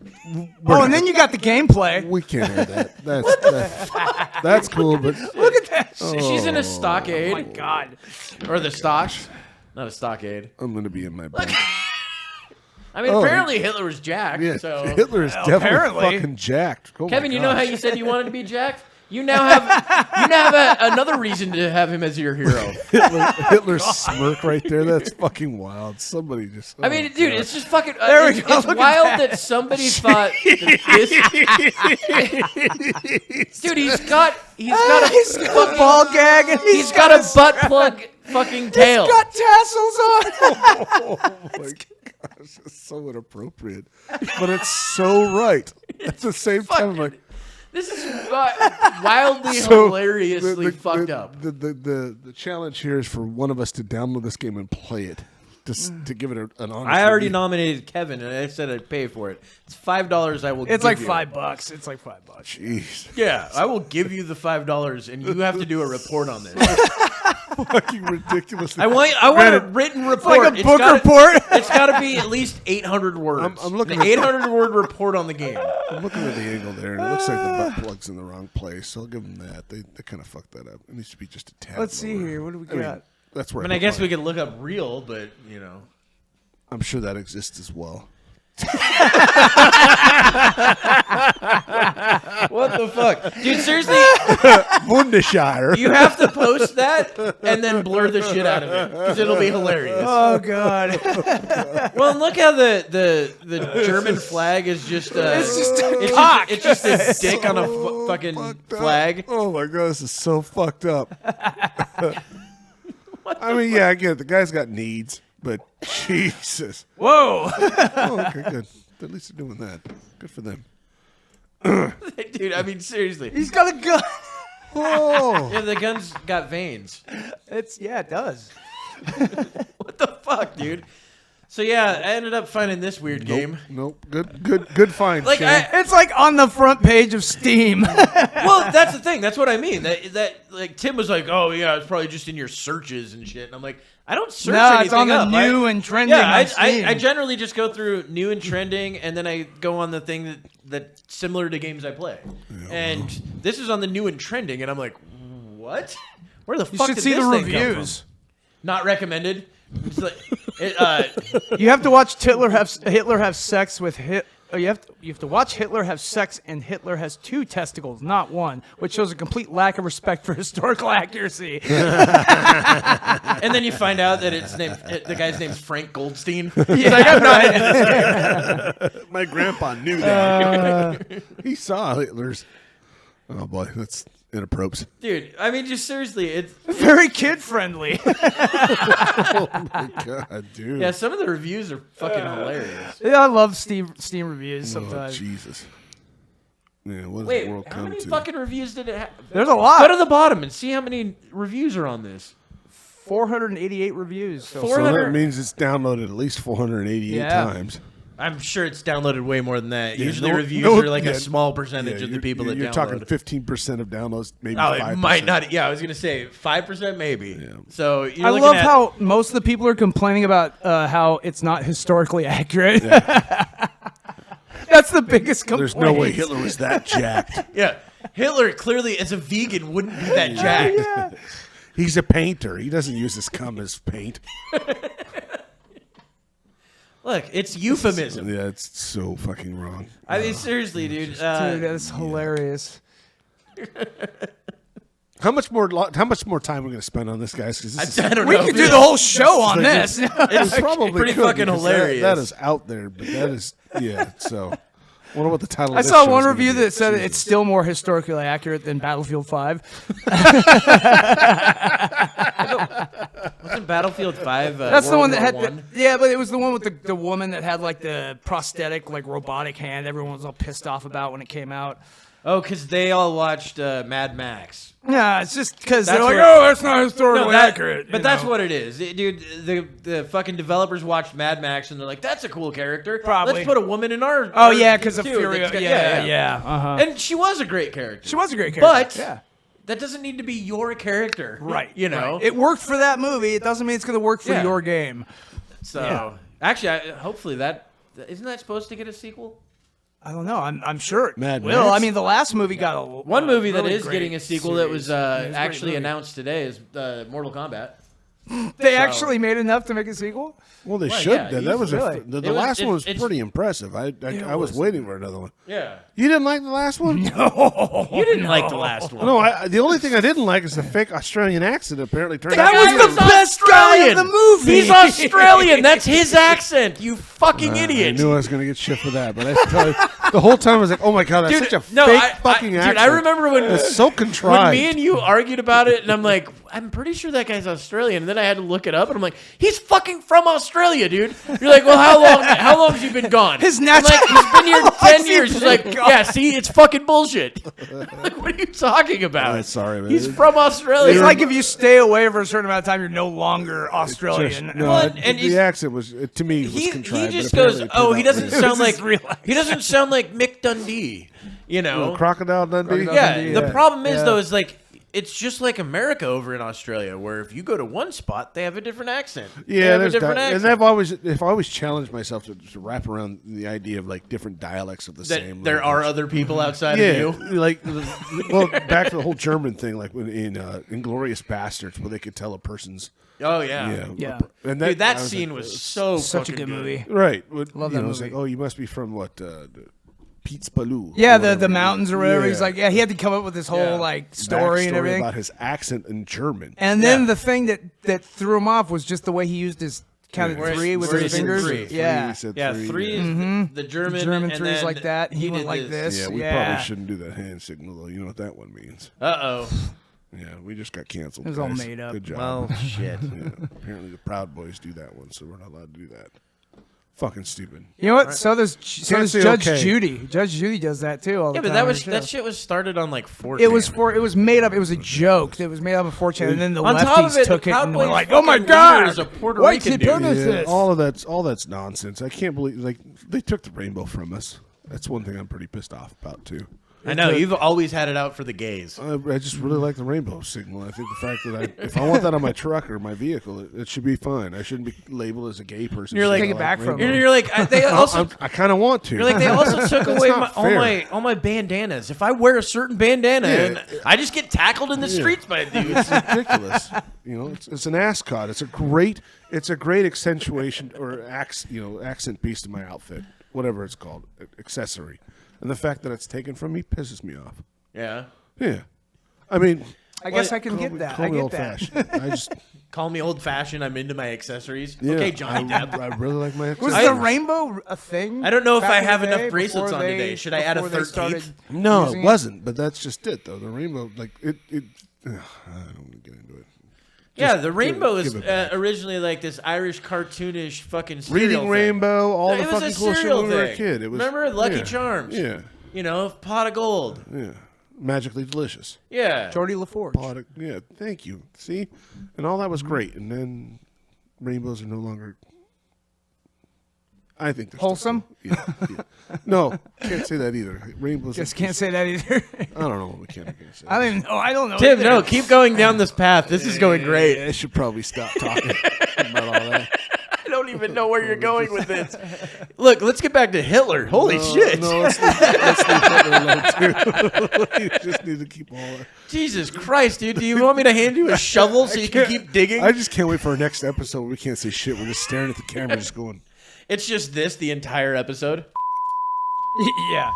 Oh, and then you got the gameplay. we can't have that. That's cool, but Look at that. she's in a Oh my stockade God. or the stocks, not a stockade. I'm gonna be in my bed. I mean, Oh. apparently Hitler was jacked. Yeah, So Hitler is definitely apparently. fucking jacked. Oh my Kevin, you know how gosh. you said you wanted to be jacked? You now have another reason to have him as your hero. Hitler's smirk right there. That's fucking wild. Somebody just. I mean, dude, it's just fucking. There we it's go, it's look at wild that. that somebody thought that this. Dude, he's got He's got a ball gag and he's got a butt plug fucking tail. He's got tassels on. Oh my gosh, it's so inappropriate, but it's so right. At the same time, I'm like, This is wildly so hilariously fucked up. The challenge here is for one of us to download this game and play it. to give it an honest. I already review. nominated Kevin, and I said I'd pay for it. It's $5. I will. It's give like you. $5. It's like $5. Jeez, Yeah, I will give you the $5, and you have to do a report on this. fucking ridiculous. I want a written report. Like a book report. It's got to be at least 800 words. I'm looking an at- 800-word report on the game. I'm looking at the angle there, and it looks like the butt plug's in the wrong place. So I'll give them that. They kind of fucked that up. It needs to be just a tad. Let's see lower. here. What do we I mean, got? that's where. I mean, I guess we could look up real, but I'm sure that exists as well. what the fuck, dude? Seriously, Wundershire. you have to post that and then blur the shit out of it because it'll be hilarious. Oh God! Well, and look how the German flag is just it's just a dick on a fucking Fucked up. flag. Oh my god, this is so fucked up. I mean, yeah, I get it. The guy's got needs, but Jesus. Whoa! Oh, okay, good. At least they're doing that. Good for them. Dude, I mean, seriously. He's got a gun. Oh, Yeah, the gun's got veins. It does. What the fuck, dude? So yeah, I ended up finding this weird game. nope. Good find. Like Shane. It's like on the front page of Steam. Well, that's the thing. That's what I mean. That like Tim was like, oh yeah, it's probably just in your searches and shit. And I'm like, I don't search No, anything it's on the up. new and trending. Yeah, on Steam. I generally just go through new and trending, and then I go on the thing that's similar to games I play. And this is on the new and trending, and I'm like, what? Where the You fuck should did see this the thing come reviews. from? Not recommended. It's like, You have to watch Hitler have sex with you have to watch Hitler have sex, and Hitler has 2 testicles, not 1, which shows a complete lack of respect for historical accuracy. and then you find out that the guy's name's Frank Goldstein. He's like, I'm not into this game. My grandpa knew that. He saw Hitler's. Oh boy, that's inappropriate. Dude, I mean, just seriously, it's Very kid friendly. Oh my god, dude. yeah. Some of the reviews are fucking hilarious. Yeah, I love Steam reviews Oh, sometimes. Jesus. Yeah, what does Wait, the world how come many to? fucking reviews did it have? There's a lot. Go to the bottom and see how many reviews are on this. 488 reviews. So Four- So that 400 means it's downloaded at least 488 Yeah. times. I'm sure it's downloaded way more than that. Yeah, Usually no- reviews no- are like yeah, a small percentage of the people that you're download. talking 15% of downloads, maybe Oh, 5%. it might not. Yeah, I was gonna say 5%, maybe. Yeah. So you're I looking love at, how most of the people are complaining about how it's not historically accurate. That's the biggest complaint. There's no way Hitler was that jacked. yeah, Hitler clearly as a vegan wouldn't be that jacked. Yeah. He's a painter. He doesn't use his cum as paint. Look, it's euphemism. Yeah, it's so fucking wrong. I mean, seriously, dude. Dude, that's hilarious. How much more time we're going to spend on this, guys? Because this is I don't We know. could if do it's- the whole show on this. It's probably pretty could, fucking because hilarious. That is out there, but that is So, I wonder what the title. I of this saw show one is gonna review be. that said Jesus. it's still more historically accurate than Battlefield 5. Wasn't Battlefield 5? That's the World one that War had, One? yeah, but it was the one with the woman that had like the prosthetic, like robotic hand. Everyone was all pissed off about when it came out. Oh, because they all watched Mad Max. Yeah, it's just because they're That's like, where- oh, that's not historically accurate. But you that's know? what it is, dude. The fucking developers watched Mad Max and they're like, "That's a cool character. Probably. Let's put a woman in our." Oh our yeah, because of too, Fury. that's got- Yeah. Uh-huh. And she was a great character. She was a great character. But yeah. that doesn't need to be your character, Right. You know. right. It worked for that movie. It doesn't mean it's going to work for Yeah. your game. So Yeah. actually, hopefully that isn't that supposed to get a sequel. I don't know. I'm sure it Mad will. Max? I mean, the last movie got a One movie that really is great getting a sequel that series. was I mean, it's a great actually movie. announced today is Mortal Kombat. They actually made enough to make a sequel. Well, they Well, should. yeah, that was really. the It was- last one was it's- pretty impressive. I was waiting for another one. Yeah. You didn't like the last one? You didn't like the last one. No, the only thing I didn't like is the fake Australian accent. Apparently, turned That out was to the be- best guy of the movie. He's Australian. That's his accent. You fucking I idiot. knew I was going to get shit for that, but I tell you, The whole time I was like, "Oh my god, that's such a fake fucking accent." Dude, I remember when it's so contrived. When me and you argued about it, and I'm like, I'm pretty sure that guy's Australian, and then I had to look it up, and I'm like, he's fucking from Australia, dude. You're like, well, how long has he been gone? His I'm natural. like, he's been here 10 years. He's like, yeah, see, it's fucking bullshit. Like, what are you talking about? Sorry, man. He's from Australia. It's like if you stay away for a certain amount of time, you're no longer Australian. And the accent was to me was he contrived. just but goes, apparently he doesn't sound like real accent. he doesn't sound like Mick Dundee, you know? Crocodile Dundee. Yeah, Dundee, the yeah. problem is Yeah. though is like it's just like America over in Australia, where if you go to one spot, they have a different accent. They Yeah, have a there's different and accent. I've always challenged myself to wrap around the idea of like different dialects of the That same. there are language. other people outside Yeah, of you. like well, back to the whole German thing, like when in Inglorious Bastards, where they could tell a person's Oh yeah, Yeah. and dude, that I was scene like, was so Such a fucking good movie. right. Love you that know, it's movie. like, oh, you must be from what Pete's Paloo. Yeah, or whatever. the mountains or whatever. Yeah. He's like, he had to come up with this whole Yeah. like story and Backstory everything. about his accent in German. And then Yeah. the thing that threw him off was just the way he used his count of Where he- three with where his he said fingers. three. Yeah. He said Yeah, three is the German, German and threes then like that. He went did like this. Yeah, we Yeah. probably shouldn't do that hand signal though. You know what that one means. Uh-oh. Yeah, we just got canceled. It was all guys. made up. Good job. Well, shit. Yeah, apparently the Proud Boys do that one, so we're not allowed to do that. Fucking stupid. You know what? So does Can't say Judge okay. Judy. Judge Judy does that too. All Yeah, the but time on that her show. shit was started on like 4chan. It was made up. It was a joke. It was made up on 4chan, and then the On top of lefties it, took the it Proud and were Boys like, "Oh my fucking god, leader is a Puerto white Rican dude." supremacist!" All that's nonsense. I can't believe like they took the rainbow from us. That's one thing I'm pretty pissed off about too. I know you've always had it out for the gays. I just really like the rainbow signal. I think the fact that if I want that on my truck or my vehicle, it should be fine. I shouldn't be labeled as a gay person. You're like- because I Take it back from rainbows. You're like they also I kind of want to. You're like they also took away not all fair. my bandanas. If I wear a certain bandana, Yeah. and I just get tackled in the streets by dudes. It's ridiculous. You know, it's an ascot. It's a great accentuation or accent piece to my outfit, whatever it's called, accessory. And the fact that it's taken from me pisses me off. Yeah. Yeah, I mean, I guess I can call get me, that. call I me get old that. fashioned. I just Call me old fashioned. I'm into my accessories. yeah, Okay, Johnny Depp. I really like my Was accessories. the rainbow a thing? I don't know if back I in the have day, enough bracelets before on they- today. Should I add a before they 13th? started No, using it wasn't. But that's just it, though. The rainbow, like it. I don't want to get into it. Yeah, the rainbow is give it back. originally like this Irish cartoonish fucking cereal Reading thing. Rainbow, all It the was fucking a cool shit cereal when we were a thing. kid. It was Remember Lucky yeah, Charms? Yeah, You know, pot of gold. yeah. Magically delicious. Yeah. Geordie LaForge. Yeah, thank you. See, and all that was great, and then rainbows are no longer. I think they're still Wholesome? cool. Yeah. No, can't say that either. Rainbows. Just can't say that either. I don't know what we can say. I don't even know. I don't know. Tim, either. no, keep going down this path. This is going great. I should probably stop talking about all that. I don't even know where you're going with this. Look, let's get back to Hitler. Holy shit. No, let's leave Hitler alone too. You just need to keep all that. Jesus Christ, dude. Do you want me to hand you a shovel so you can keep digging? I just can't wait for our next episode where we can't say shit. We're just staring at the camera, just going. It's just this the entire episode. Yeah.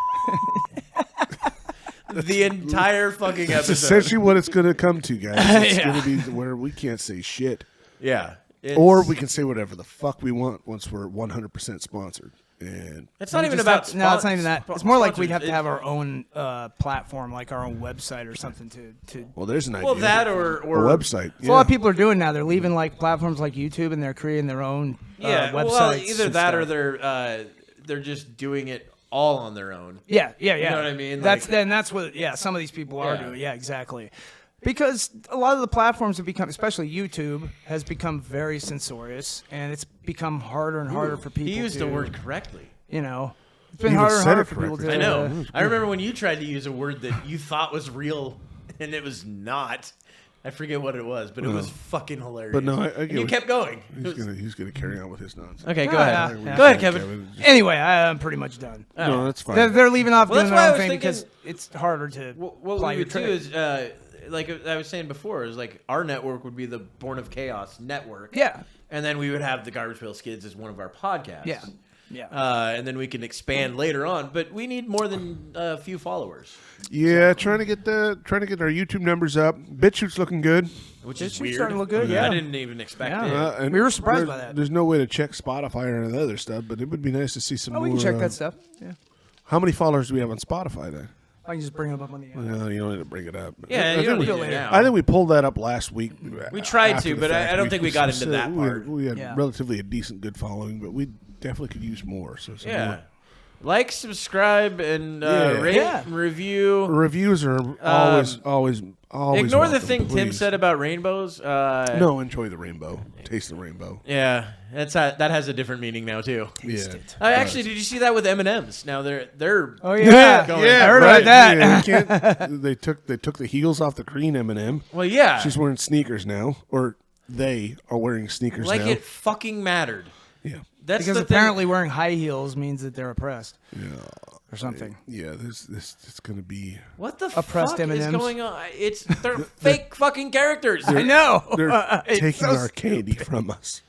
The entire fucking That's episode. essentially what it's going to come to, guys. It's Yeah. going to be where we can't say shit. Yeah. It's, Or we can say whatever the fuck we want once we're 100% sponsored. And It's not even Just about have- no, it's not even that. It's more like we'd have to sponsors. have our own platform, like our own website or something to. well, there's an idea. Well, that or a website. So a lot of people are doing now. They're leaving like platforms like YouTube and they're creating their own yeah. websites. Well, either and that or stuff. they're just doing it all on their own. Yeah. know what I mean? That's Like- then that's what some of these people are Yeah. doing. Yeah, exactly. Because a lot of the platforms have become, especially YouTube, has become very censorious, and it's become harder and harder for people. He used to, the word correctly. You know, it's been He even harder and said harder it for people correctly. to. I know. I remember when you tried to use a word that you thought was real and it was not. I forget what it was, but it was fucking hilarious. But no, I And get you what- kept going. He's gonna carry on with his nonsense. Okay, go Yeah, ahead. yeah. Go ahead, Kevin. Anyway, I'm pretty much done. No, that's fine. They're leaving off Well, doing that's why I their own was thing thinking- because it's harder to What apply we your would do trade. is, like I was saying before, is like our network would be the Born of Chaos network. Yeah. And then we would have the Garbage Pail Skids as one of our podcasts. Yeah. Yeah. And then we can expand later on, but we need more than a few followers, Yeah, trying to get our YouTube numbers up. BitChute's looking good. which It's is weird. starting to look good, yeah. I didn't even expect Yeah. it. And We were surprised there- by that. There's no way to check Spotify or any other stuff, but it would be nice to see some Oh, more. we can check that stuff. Yeah. How many followers do we have on Spotify then? I can just bring it up on the end. Well, you don't need to bring it up. Yeah, you don't need to now. I think we pulled that up last week. We tried after to, the but fact. I don't think we got into that part. We had Yeah. relatively a decent, good following, but we definitely could use more. So Yeah. Like, subscribe, and Yeah. rate Yeah. and review. reviews are always Ignore the welcome, thing Tim please. said about rainbows. No, enjoy the rainbow. Taste the rainbow. Yeah, that has a different meaning now too. Yeah. Actually, did you see that with M&Ms? Now they're Oh yeah, Going- I heard about that. Yeah, you can't, they took the heels off the green M&M. well, yeah, She's wearing sneakers now, or they are wearing sneakers like now. it fucking mattered. Yeah. That's Because the thing. apparently wearing high heels means that they're oppressed. Or something. Yeah, this it's gonna be. What the Oppressed fuck is M&Ms. going on? They're fake fucking characters. I know. They're It's taking so our candy from us.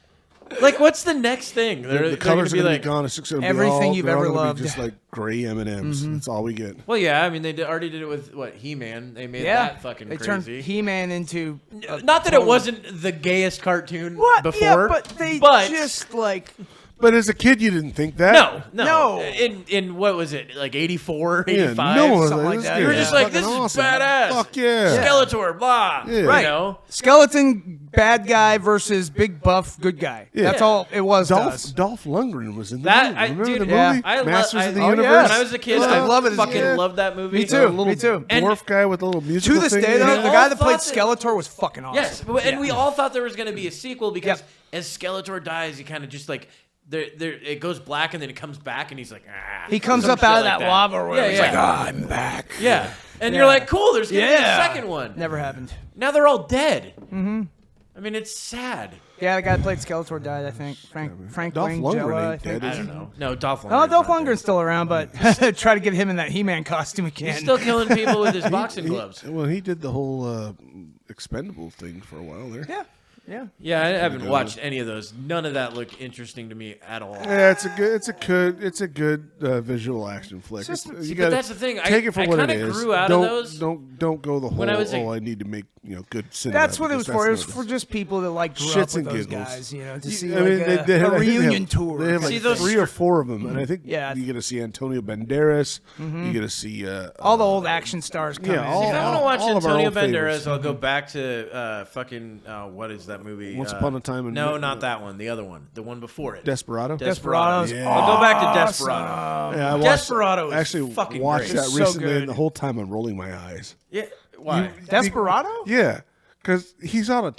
Like, what's the next thing? The colors are gonna be gone. It's just gonna be Everything you've they're all ever gonna loved. be just like gray M&Ms. That's all we get. Well, yeah, I mean, they already did it with what He-Man. They made Yeah, that fucking they turned crazy. He-Man into Not that it wasn't the gayest cartoon what? before. Yeah, but they just like But as a kid, you didn't think that. No. In what was it, like 84, Yeah, 85? no one something like this that. kid You were is just like, fucking this awesome. is badass. Fuck yeah. Skeletor, blah. Yeah. Right. You know? skeleton bad guy versus big buff good guy. Yeah. That's all it was. to us. Dolph Lundgren was in the That- movie. Remember dude, the yeah. movie? I Masters of the oh, Universe? yes. When I was a kid, I love it as a fucking kid. loved that movie. Me The too. little Me too. dwarf guy with the little musical To this thing day, in though, it. the all guy that played thought that- Skeletor was fucking awesome. Yes, and we Yeah. all thought there was going to be a sequel because Yep. as Skeletor dies, he kind of just like it goes black and then it comes back and he's like, ah. He comes Some up out shit of like that lava or whatever. Yeah, He's yeah. like, "Ah, I'm back." Yeah, and Yeah. you're like, cool. There's gonna be a Yeah. second one. Never happened. Now they're all dead. Mm-hmm. I mean, it's sad. Yeah, the guy that played Skeletor died, I think. Frank Dolph Langella, Lundgren I ain't think. dead, I is he? don't know. No, Dolph Lundgren. Oh, Dolph Lundgren's still around, but try to get him in that He-Man costume again. He's still killing people with his boxing gloves. Well, he did the whole expendable thing for a while there. Yeah, yeah. Yeah, I haven't watched any of those. None of that looked interesting to me at all. Yeah, it's a good visual action flick. Just- You See, but gotta that's the thing. Take it for I what it kinda is. grew out don't, of those. Don't go the whole. When I was a- I need to make good cinema. That's what it was because for. It that's was not for just people that like grew Shits up with and those giggles. guys, you know, to You- see I like mean, a I think they reunion have, tour. They have See, like those 3 or 4 of them, and I think Yeah. you get to see Antonio Banderas. You get to see all the old action stars come yeah, in. all- If I want to watch all of our Antonio old favorites. Banderas, I'll go back to fucking what is that movie? Once Upon a Time in No, not that one. The other one. The one before it. Desperado. Desperado's Yeah. I'll go back to awesome. Desperado. Yeah, I watched, Desperado is actually fucking watched great. that It's so recently, good. and the whole time I'm rolling my eyes. Yeah. Why? Desperado? Yeah, because he's on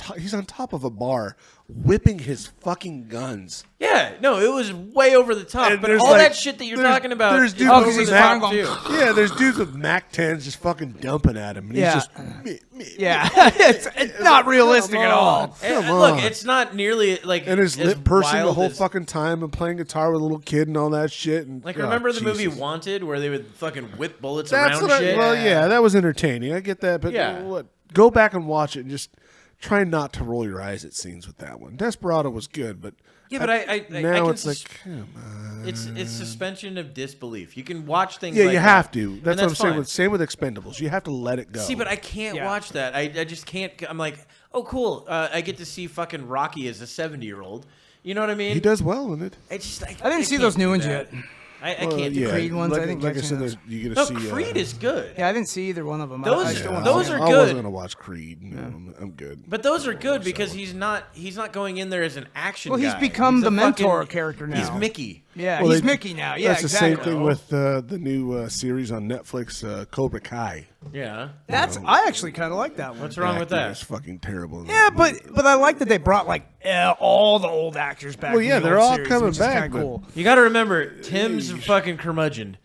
top of a bar, whipping his fucking guns. Yeah. No, it was way over the top. And But there's all like- that shit that you're there's- talking about. there's is dudes Oh, over 'cause the he's top, firing too. Yeah, there's dudes with Mac 10s just fucking dumping at him, and Yeah. he's just Yeah, it's not realistic at all. And, Come look, on. it's not nearly like and his as lip pursing the wild whole as- fucking time and playing guitar with a little kid and all that shit. And Like, oh, remember the movie Jesus. Wanted where they would fucking whip bullets That's around what shit? well, yeah, that was entertaining. I get that, but Yeah. what? Go back and watch it and just try not to roll your eyes at scenes with that one. Desperado was good, but Yeah, but I now can it's like, come on. it's suspension of disbelief. You can watch things. Yeah, like you that, have to. and That's what I'm saying. fine. Same with Expendables. You have to let it go. See, but I can't Yeah. watch that. I just can't. I'm like, oh, cool. I get to see fucking Rocky as a 70-year-old. You know what I mean? he does well in it. I just I didn't see can't those do new ones that. yet. I Well, can't do yeah, Creed ones, Like, I didn't like I catch said, those. you get No, to see. Creed is good. Yeah, I didn't see either one of them. Those- I still wanna those see are them. I good. wasn't gonna watch Creed. No, I'm good. But those are good because he's not going in there as an action Well, he's guy. become He's the a mentor fucking- character now. He's Mickey. Yeah, Well, he's they- Mickey now. Yeah, That's exactly. the same thing with the new series on Netflix, Cobra Kai. Yeah. I actually kind of like that one. What's wrong with Acting that? is fucking terrible. in Yeah, that but movie. I like that they brought like all the old actors back. Well, from yeah, the they're old all series, coming which is back, kinda but- cool. You got to remember, Tim's a fucking curmudgeon.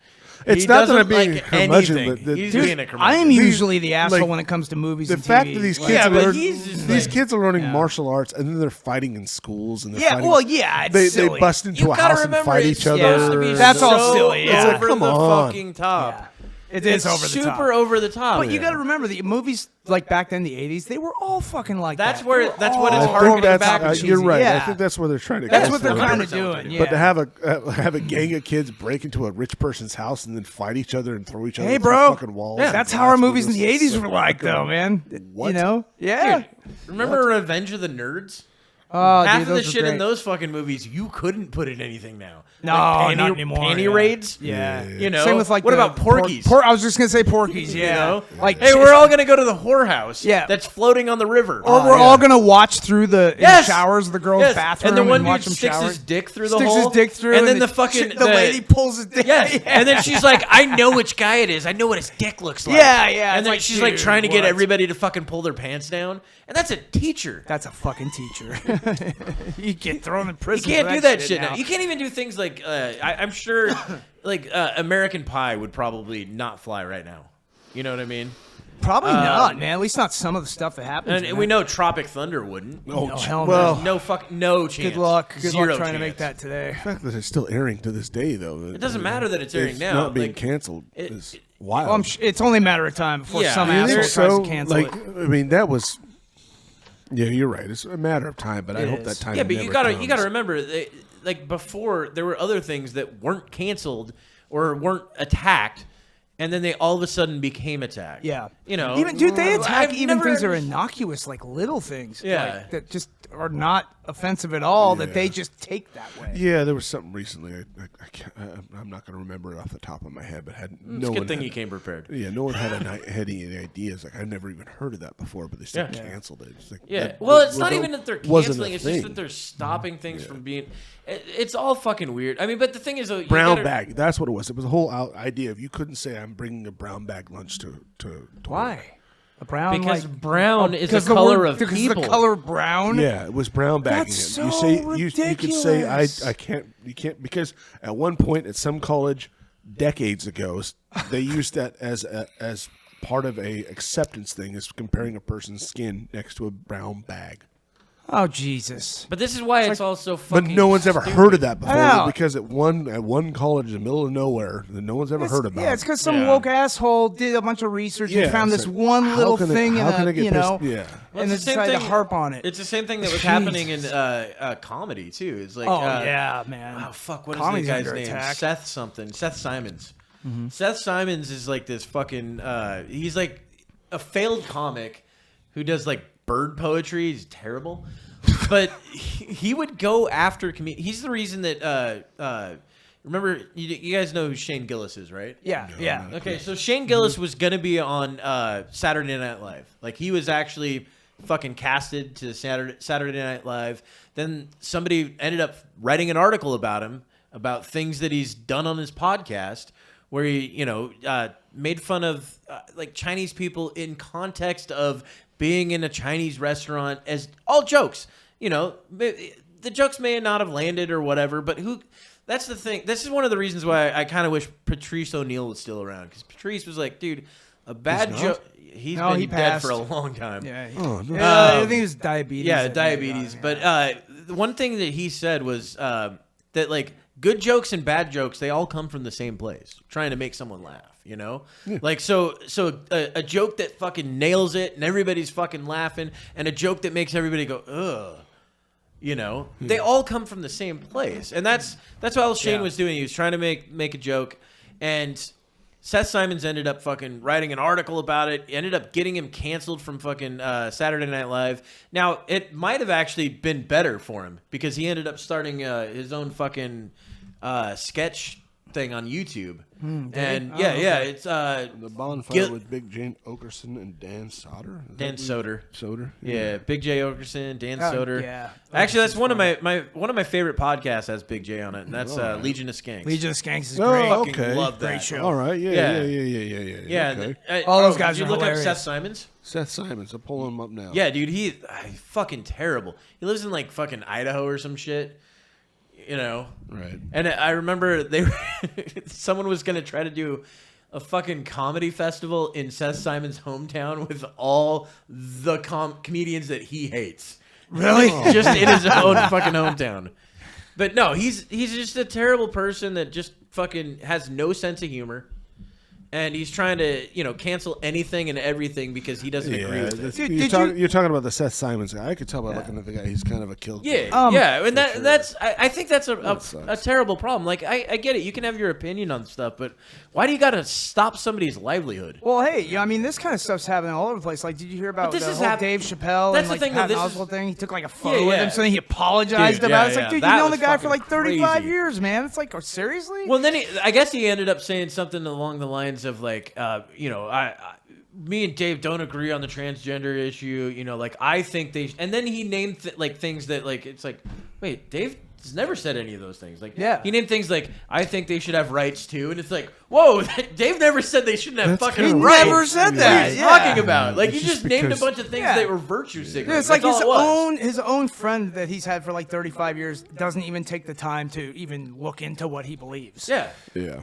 It's He not that doesn't I'm being like a curmudgeon, anything. but the- He's Dude, being a curmudgeon. I am usually the asshole like, when it comes to movies the and fact TV. that these Like- kids Yeah, are but learning, he's just these like- kids are learning Yeah. martial arts, and then they're fighting in schools, and they're Yeah, fighting, well, yeah, it's they silly. bust into You a gotta house and remember, fight it's each other. supposed to be That's all so silly, yeah. over It's like, come the on. fucking top. Yeah. It is It's over the top. super over the top. But you got to remember the movies like back then, the '80s, they were all fucking like That's that. where- They were that's what it's all I think harkening that's back to you're cheesy. right. Yeah. I think that's where they're trying to. That's go what they're for. kind of 100% what doing. they're Yeah. But to have a gang of kids break into a rich person's house and then fight each other and throw each other Hey, through bro. fucking walls. Yeah. and That's glass how our movies in windows. the '80s were like, though, man. What? You know? Yeah. Dude, remember Revenge of the Nerds? Oh, Half dude, of the those are shit in great. those fucking movies you couldn't put in anything now. No, Like not anymore. Panty yeah. raids. Yeah. You know. Same with like what about Porky's? I was just gonna say Porky's. Yeah. You know? Like, hey, we're all gonna go to the whorehouse. Yeah. That's floating on the river. or we're all gonna watch through the in Yes! the showers of the girls' Yes. bathroom and the one watch dude them sticks shower. his dick through the Sticks hole. his dick through, and then the fucking the lady pulls his dick. Yes, Yeah. and then she's like, "I know which guy it is. I know what his dick looks like." Yeah, yeah, And it's then like, she's like dude, trying to get what? everybody to fucking pull their pants down, and that's a teacher. That's a fucking teacher. You get thrown in You prison. can't for do that shit now. now. You can't even do things like I'm sure, like American Pie would probably not fly right now. You know what I mean? Probably not, man. At least not some of the stuff that happens. And we know Tropic Thunder wouldn't. No, hell no. well, No chance. Good luck. Good Zero luck trying to chance. make that today. the fact that it's still airing to this day, though. It doesn't matter that it's airing it's now. not being Like, canceled. it- It's wild. Well, it's only a matter of time before Yeah. some Do you asshole think tries to cancel like, it. I mean, that was. Yeah, you're right. It's a matter of time, but I It hope is. that time. Yeah, but you never gotta comes. remember, like before there were other things that weren't canceled or weren't attacked, and then they all of a sudden became attacked. Yeah. You know, Even dude, they attack I've even never- things that are innocuous, like little things. Yeah. Like, that just are not offensive at all. That they just take that way. Yeah, there was something recently. I'm not going to remember it off the top of my head, but had It's no a good one thing had, you came prepared. Yeah, no one had any ideas. Like I've never even heard of that before, but they still Yeah. canceled it. It's like, Yeah. that Well, was- it's not was- even that they're wasn't a canceling. It's just thing. that they're stopping things from being. It's all fucking weird. I mean, but the thing is, though, you brown gotta- bag. That's what it was. It was a whole idea of you couldn't say I'm bringing a brown bag lunch to Why? A brown Because like brown is because the color word- of because people. the color brown. Yeah, it was brown bagging That's it. You so say you could say ridiculous. I can't you can't because at one point at some college decades ago they used that as part of a acceptance thing is comparing a person's skin next to a brown bag. Oh Jesus! But this is why it's all so But fucking. no one's ever heard of that I before know. because at one college in the middle of nowhere that no one's ever heard about. Yeah, it's because some Yeah. woke asshole did a bunch of research Yeah, and found it's this like, one how little can it- thing, how in can a, it get you know, pissed- yeah. Well, and then it's the same decided to thing- harp on it. It's the same thing that was happening in comedy too. It's like, oh yeah, man. oh fuck, what is Comedy's the guy's under name? attack. Seth something. Seth Simons. Seth Simons is like this fucking. He's like a failed comic who does like bird poetry. He's terrible, but he would go after comedians. He's the reason that. Remember, you guys know who Shane Gillis is, right? Yeah, yeah. Okay, so Shane Gillis was gonna be on Saturday Night Live. Like he was actually fucking casted to Saturday Night Live. Then somebody ended up writing an article about him, about things that he's done on his podcast, where he, made fun of like Chinese people in context of being in a Chinese restaurant as all jokes. You know, the jokes may not have landed or whatever, but who? That's the thing. This is one of the reasons why I kind of wish Patrice O'Neal was still around, because Patrice was like, dude, a bad not? joke. He's No, been he dead for a passed. long time. Yeah, Oh, no. I think it was diabetes. Yeah, that diabetes. made it on, But the one thing that he said was that like good jokes and bad jokes, they all come from the same place, trying to make someone laugh. You know, like so a joke that fucking nails it and everybody's fucking laughing, and a joke that makes everybody go ugh. You know, they all come from the same place, and that's what all Shane was doing. He was trying to make a joke, and Seth Simons ended up fucking writing an article about it. Ended up getting him canceled from fucking Saturday Night Live. Now it might have actually been better for him because he ended up starting his own fucking sketch thing on YouTube. And it's The bonfire Gil- with Big Jane Okerson and Dan Soder. Dan Soder. Soder. Yeah, Big J Okerson, Dan Oh, Soder. yeah. Actually, that's one of my favorite podcasts has Big J on it, and that's Legion of Skanks. Legion of Skanks is Oh, great. Fucking okay. love that. Great show. All right. Yeah. Yeah. Okay. All those guys did you are look hilarious. up Seth Simons? Seth Simons. I'm pulling him up now. Yeah, dude, he's fucking terrible. He lives in like fucking Idaho or some shit. You know. Right. And I remember someone was gonna try to do a fucking comedy festival in Seth Simons' hometown with all the comedians that he hates. Really? Just in his own fucking hometown. But no, he's just a terrible person that just fucking has no sense of humor. and he's trying to, cancel anything and everything because he doesn't agree with it. You're talking about the Seth Simons guy. I could tell by looking at the guy. He's kind of a kill. Yeah, and that's I think that's a terrible problem. Like I get it. You can have your opinion on stuff, but why do you got to stop somebody's livelihood? Well, hey, this kind of stuff's happening all over the place. Like, did you hear about the whole Dave Chappelle that's and the thing, Patton Oswalt thing? He took like a photo with him, so then he apologized about it. It's like, dude, you've known the guy for like 35 years, man. It's like, seriously? Well, then I guess he ended up saying something along the lines of like, me and Dave don't agree on the transgender issue. Like I think they, and then he named things that like it's like, wait, Dave has never said any of those things. Like, he named things like, I think they should have rights too, and it's like, whoa, Dave never said they shouldn't have fucking rights. He never said that. What are you talking about? Like, you just named a bunch of things that were virtue signals. It's like his own friend that he's had for like 35 years doesn't even take the time to even look into what he believes. Yeah.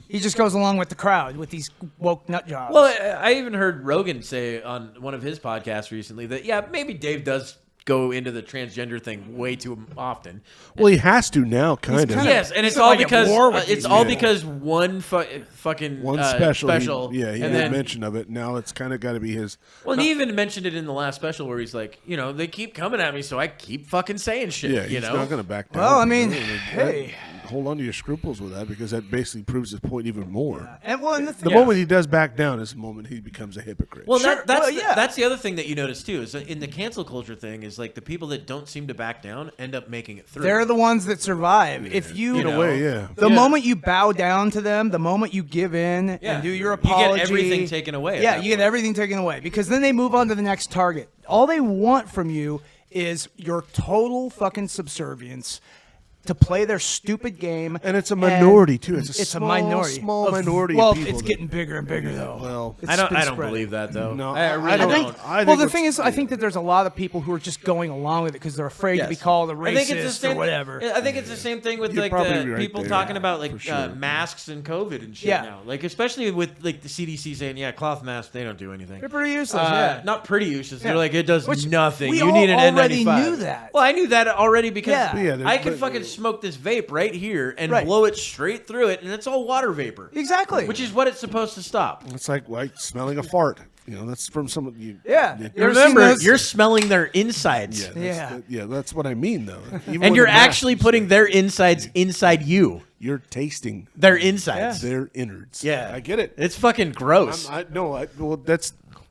He just goes along with the crowd with these woke nut jobs. Well, I even heard Rogan say on one of his podcasts recently that maybe Dave does go into the transgender thing way too often. Well, he has to now, kind of. Yes, and it's all because one fucking special. Yeah, he made mention of it. Now it's kind of got to be his. Well, he even mentioned it in the last special where he's like, they keep coming at me, so I keep fucking saying shit. Yeah, he's not going to back down. Well, I mean, hey. Hold on to your scruples with that because that basically proves his point even more. Yeah. And the moment he does back down is the moment he becomes a hypocrite. Well, that's the other thing that you notice too is in the cancel culture thing is like the people that don't seem to back down end up making it through. They're the ones that survive. If you, in a way, the moment you bow down to them, the moment you give in and do your apology, you get everything taken away. Yeah, you get everything taken away because then they move on to the next target. All they want from you is your total fucking subservience to play their stupid game. And it's a minority, too. It's a minority. Small minority well, of people. It's getting bigger and bigger, though. Well, I don't believe that, though. No, I really don't. Well, the thing is, I think that there's a lot of people who are just going along with it because they're afraid to be called a racist or whatever. I think it's the same thing with like people talking about like masks and COVID and shit now. Like especially with like the CDC saying, cloth masks, they don't do anything. They're pretty useless. Not pretty useless. They're like, it does nothing. We You need an N95. already knew that. Well, I knew that already because I can but- fucking smoke this vape right here and blow it straight through it, and it's all water vapor. Exactly. Which is what it's supposed to stop. It's like smelling a fart. That's from someone. Remember, you're smelling their insides. That's what I mean, though. And you're actually putting their insides inside you. You're tasting their insides. Their innards. Yeah. I get it. It's fucking gross.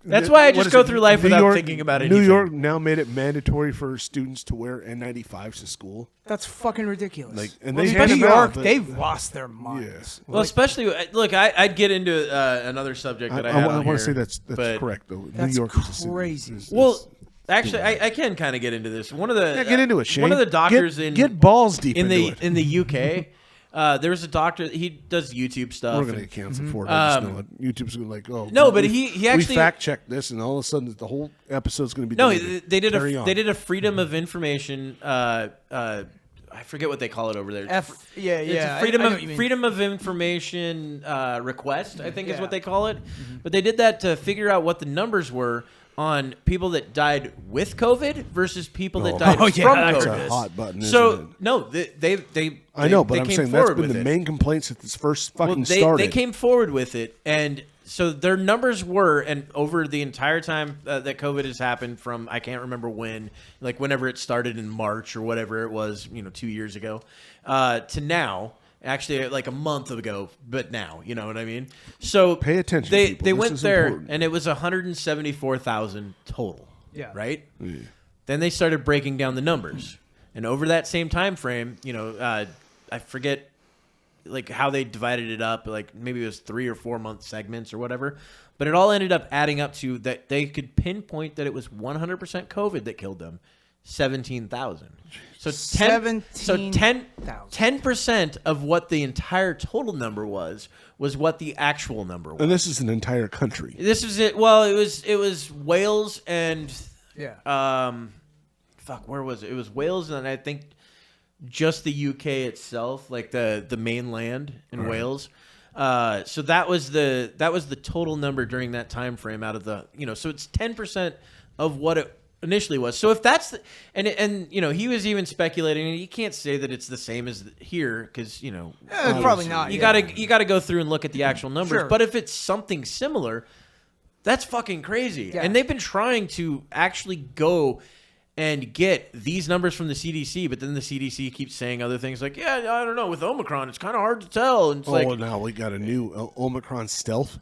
That's why I just go through life without thinking about anything. New York now made it mandatory for students to wear N95s to school. That's fucking ridiculous. New York, they've lost their minds. Well, especially look, I'd get into another subject that I have. I want to say that's correct though. That's New York is crazy. Well, actually, I can kind of get into this. One of the get into it. Shane. One of the doctors get balls deep in the UK. There's a doctor. He does YouTube stuff. We're gonna get canceled for it. I just know it. YouTube's gonna no, but he actually we fact checked this, and all of a sudden the whole episode's gonna be they did a freedom of information. I forget what they call it over there. It's a freedom of information request. I think is what they call it. Mm-hmm. But they did that to figure out what the numbers were on people that died with COVID versus people that died from COVID. That's a hot button. They I know, but I'm saying that's been the main complaints since this first fucking started. They came forward with it, and so their numbers were, and over the entire time that COVID has happened from, I can't remember when, like whenever it started in March or whatever it was, 2 years ago, to now. Actually, like a month ago, but now, you know what I mean? So pay attention. They went there, and it was 174,000 total. Yeah. Right. Yeah. Then they started breaking down the numbers, and over that same time frame, I forget like how they divided it up. Like maybe it was 3 or 4 month segments or whatever, but it all ended up adding up to that they could pinpoint that it was 100% COVID that killed them. 17,000. So 10% of what the entire total number was what the actual number was. And this is an entire country. This is it. Well, it was Wales and where was it? It was Wales and I think just the UK itself, like the mainland in Wales. So that was the total number during that time frame out of the, so it's 10% of what it initially was. So if that's and you know, he was even speculating, and you can't say that it's the same as here because you know probably not. You gotta go through and look at the actual numbers. Sure. But if it's something similar, that's fucking crazy. Yeah. And they've been trying to actually go and get these numbers from the CDC, but then the CDC keeps saying other things like, yeah, I don't know, with Omicron, it's kind of hard to tell. And it's like, now we got a new Omicron stealth.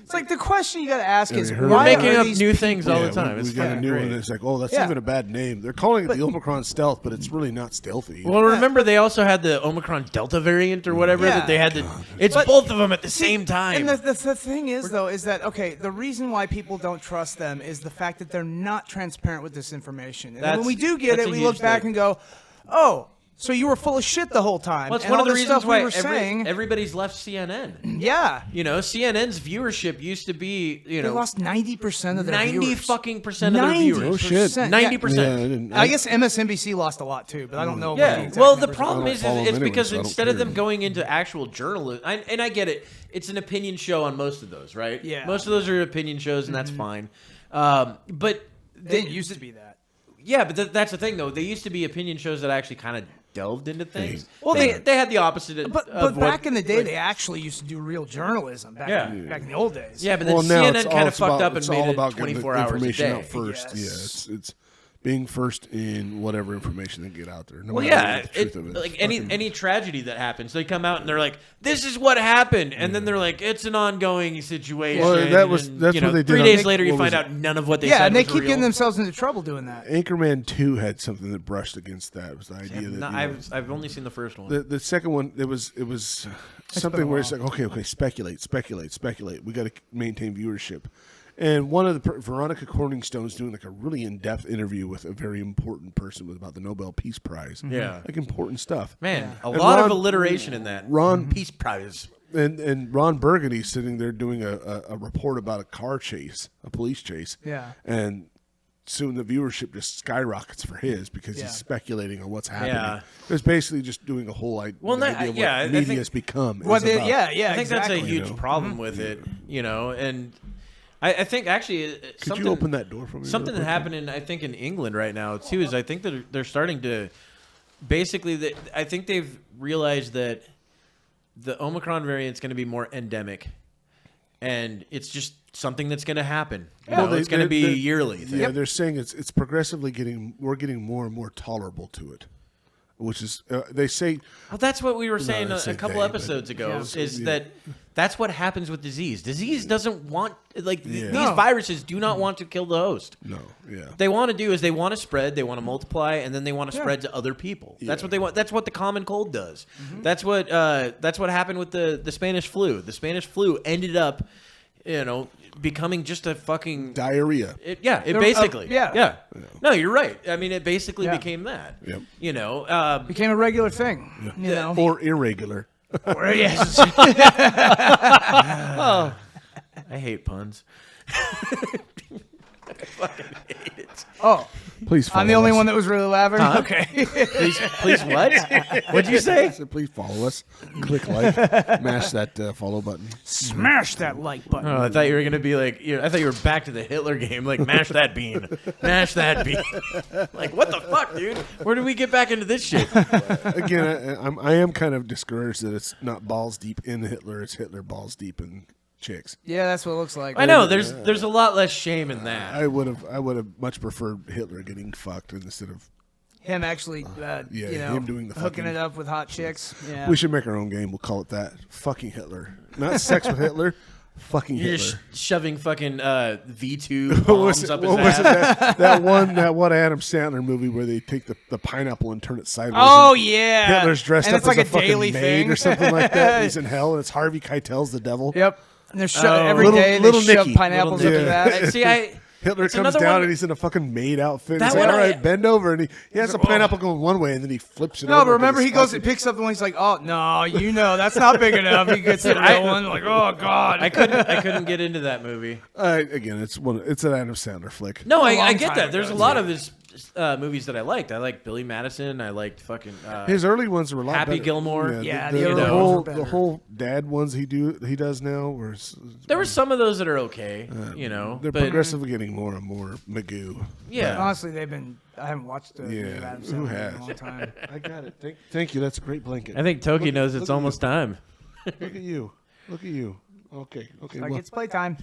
It's like the question you got to ask is, we're why making are up these new people- things all the Yeah, time. we It's got a fucking new great. one. It's like, oh, that's Yeah. even a bad name. They're calling it the Omicron stealth, but it's really not stealthy. Well, remember they also had the Omicron Delta variant or whatever Yeah. that they had to. It's But- both of them at the same time. And the thing is, though, is that, okay, the reason why people don't trust them is the fact that they're not transparent with this information. And then when we do get that's it, a we look huge back thing. and go, oh, so you were full of shit the whole time. Well, it's and one all of the this reasons stuff why we were saying. everybody's left CNN. Yeah. You know, CNN's viewership used to be, you They know, lost 90% of their 90 viewers. fucking percent of their viewers. Oh, shit. 90%. Yeah, I didn't- I guess MSNBC lost a lot, too, but I don't know. what the Yeah. exact Well, the numbers problem are. is follow them it's anyway, because so I don't instead of care. them going into actual journalism, and I get it, it's an opinion show on most of those, right? Yeah. Most of those are opinion shows, and that's fine. But They used to be that. yeah, but that's the thing, though. They used to be opinion shows that actually kind of delved into things. Well, They had the opposite. But of what- back in the day, like- they actually used to do real journalism back, Yeah. back in the old days. yeah, but then Well, now CNN it's kind all of fucked about, up and it's made all it about getting 24 the hours a information day. out first. Yes. Yeah, it's being first in whatever information they get out there. No Well, matter yeah, what the truth of it. like any tragedy that happens, they come out and they're like, "This is what happened," and then they're like, "It's an ongoing situation." Well, that's and, what you know, they did 3 on days Nick- later, you what find was out none of what they Yeah, said and they was keep real. getting themselves into trouble doing that. Anchorman 2 had something that brushed against that. It was the idea that No, you know, I've only seen the first one. the second one it was something where it's like okay, speculate. We got to maintain viewership. And one of the Veronica Corningstone's doing like a really in-depth interview with a very important person about the Nobel Peace Prize. Yeah. Like important stuff. Man, a And lot of Ron- alliteration in that. Ron- Peace Prize. And Ron Burgundy sitting there doing a report about a car chase, a police chase. Yeah. And soon the viewership just skyrockets for his because Yeah. he's speculating on what's happening. Yeah. It's basically just doing a whole idea, Well, idea of yeah, I what think- media's become. What is they, about. yeah, I think that's a exactly. huge problem with it, you know, and I think actually Could something, you open that door for me? something real that quick? happened I think in England right now too is I think that they're starting to basically I think they've realized that the Omicron variant is going to be more endemic, and it's just something that's going to happen. You know, it's going to be a yearly thing. Yeah, they're saying it's progressively we're getting more and more tolerable to it, which is they say Well, that's what we were saying they a say couple they, episodes ago. Yeah. Is that that's what happens with disease? Disease doesn't want these No. viruses do not want to kill the host. no, yeah. They want to do is they want to spread, they want to multiply, and then they want to spread to other people. That's what they want. That's what the common cold does. That's what happened with the Spanish flu. The Spanish flu ended up, you know, becoming just a fucking Diarrhea. It basically. yeah. No, you're right. I mean, it basically Yeah. became that. Yep. You know, Became a regular thing. You know? Or irregular. Yes. I hate puns. I fucking hate it. Oh, Please follow I'm the only us. one that was really laughing? Okay. Please what? What'd you say? So please follow us. Click like. Mash that follow button. Smash that like button. Oh, I thought you were gonna be like, I thought you were back to the Hitler game, like mash that bean, mash that bean. Like, what the fuck, dude? Where did we get back into this shit? Again, I am kind of discouraged that it's not balls deep in Hitler. It's Hitler balls deep in chicks. Yeah, that's what it looks like. I know there's a lot less shame in that. I would have much preferred Hitler getting fucked instead of. Him actually, Yeah, you know, him doing the hooking fucking- it up with hot chicks. Yeah. We should make our own game. We'll call it that. Fucking Hitler. Not sex with Hitler. Fucking You're Hitler. shoving fucking V2 What bombs was it? up his What was ass. it? That one Adam Sandler movie where they take the pineapple and turn it sideways. Oh and yeah. Hitler's dressed and up it's like as a fucking daily maid thing or something like that. And he's in hell, and it's Harvey Keitel's the devil. Yep. And they're Oh. every Little- day little they shove Nicky. pineapples up Little his Nicky. ass. See, Hitler it's comes another down one- and he's in a fucking maid outfit. And That he's like, one all I- right, bend over. And he has a pineapple going one way, and then he flips it over. No, but because remember he it's goes fucking- and picks up the one. He's like, "Oh no, you know that's not big enough." He gets the real one. Like, "Oh god." I couldn't get into that movie. Again, it's an Adam Sandler flick. No, A I long get time that. There's a ago, lot of his movies that I liked. I liked Billy Madison. I liked fucking His early ones were a lot Happy better. Gilmore. Yeah, the, the the, early whole ones were better. the whole dad ones he does now were There were some of those that are okay, they're but progressively getting more and more Magoo. yeah. Honestly, I haven't watched the Yeah, Adam who Sandler in has? a long time. I got it. Thank you. That's a great blanket. I think Toki knows look it's at almost time. Look at you. Look at you. Okay. Like Well, it's playtime.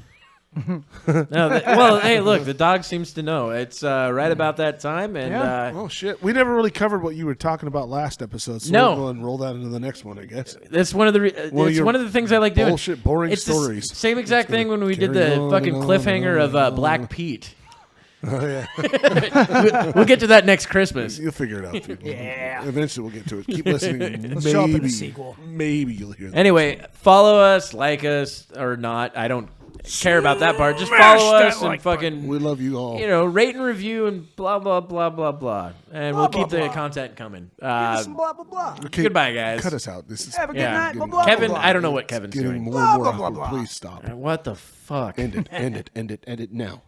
Well, hey, look, the dog seems to know. It's right about that time, and Yeah. oh shit. We never really covered what you were talking about last episode. So No. we'll go and roll that into the next one, I guess. it's one of the One of it's your one of the things I like doing. bullshit, boring It's the stories. same exact It's thing gonna when we did carry the on fucking and on cliffhanger and of on. Black Pete. Oh yeah. We'll get to that next Christmas. You'll figure it out, people. Yeah. Eventually we'll get to it. Keep listening. Let's show up in the Maybe. sequel. Maybe you'll hear that. Anyway, follow us, like us, or not. I don't care about that part. Just Smash follow that us and like fucking, We love you all. rate and review and blah, blah, blah, blah, blah. And we'll Blah, keep blah, the blah. content coming. Some blah blah blah. Okay, goodbye, guys. Cut us out. This is Have a good Yeah. night. Blah, blah, Kevin, blah, I don't know what Kevin's getting doing. more and more Blah, blah, awkward. blah. Please stop. What the fuck? End it now.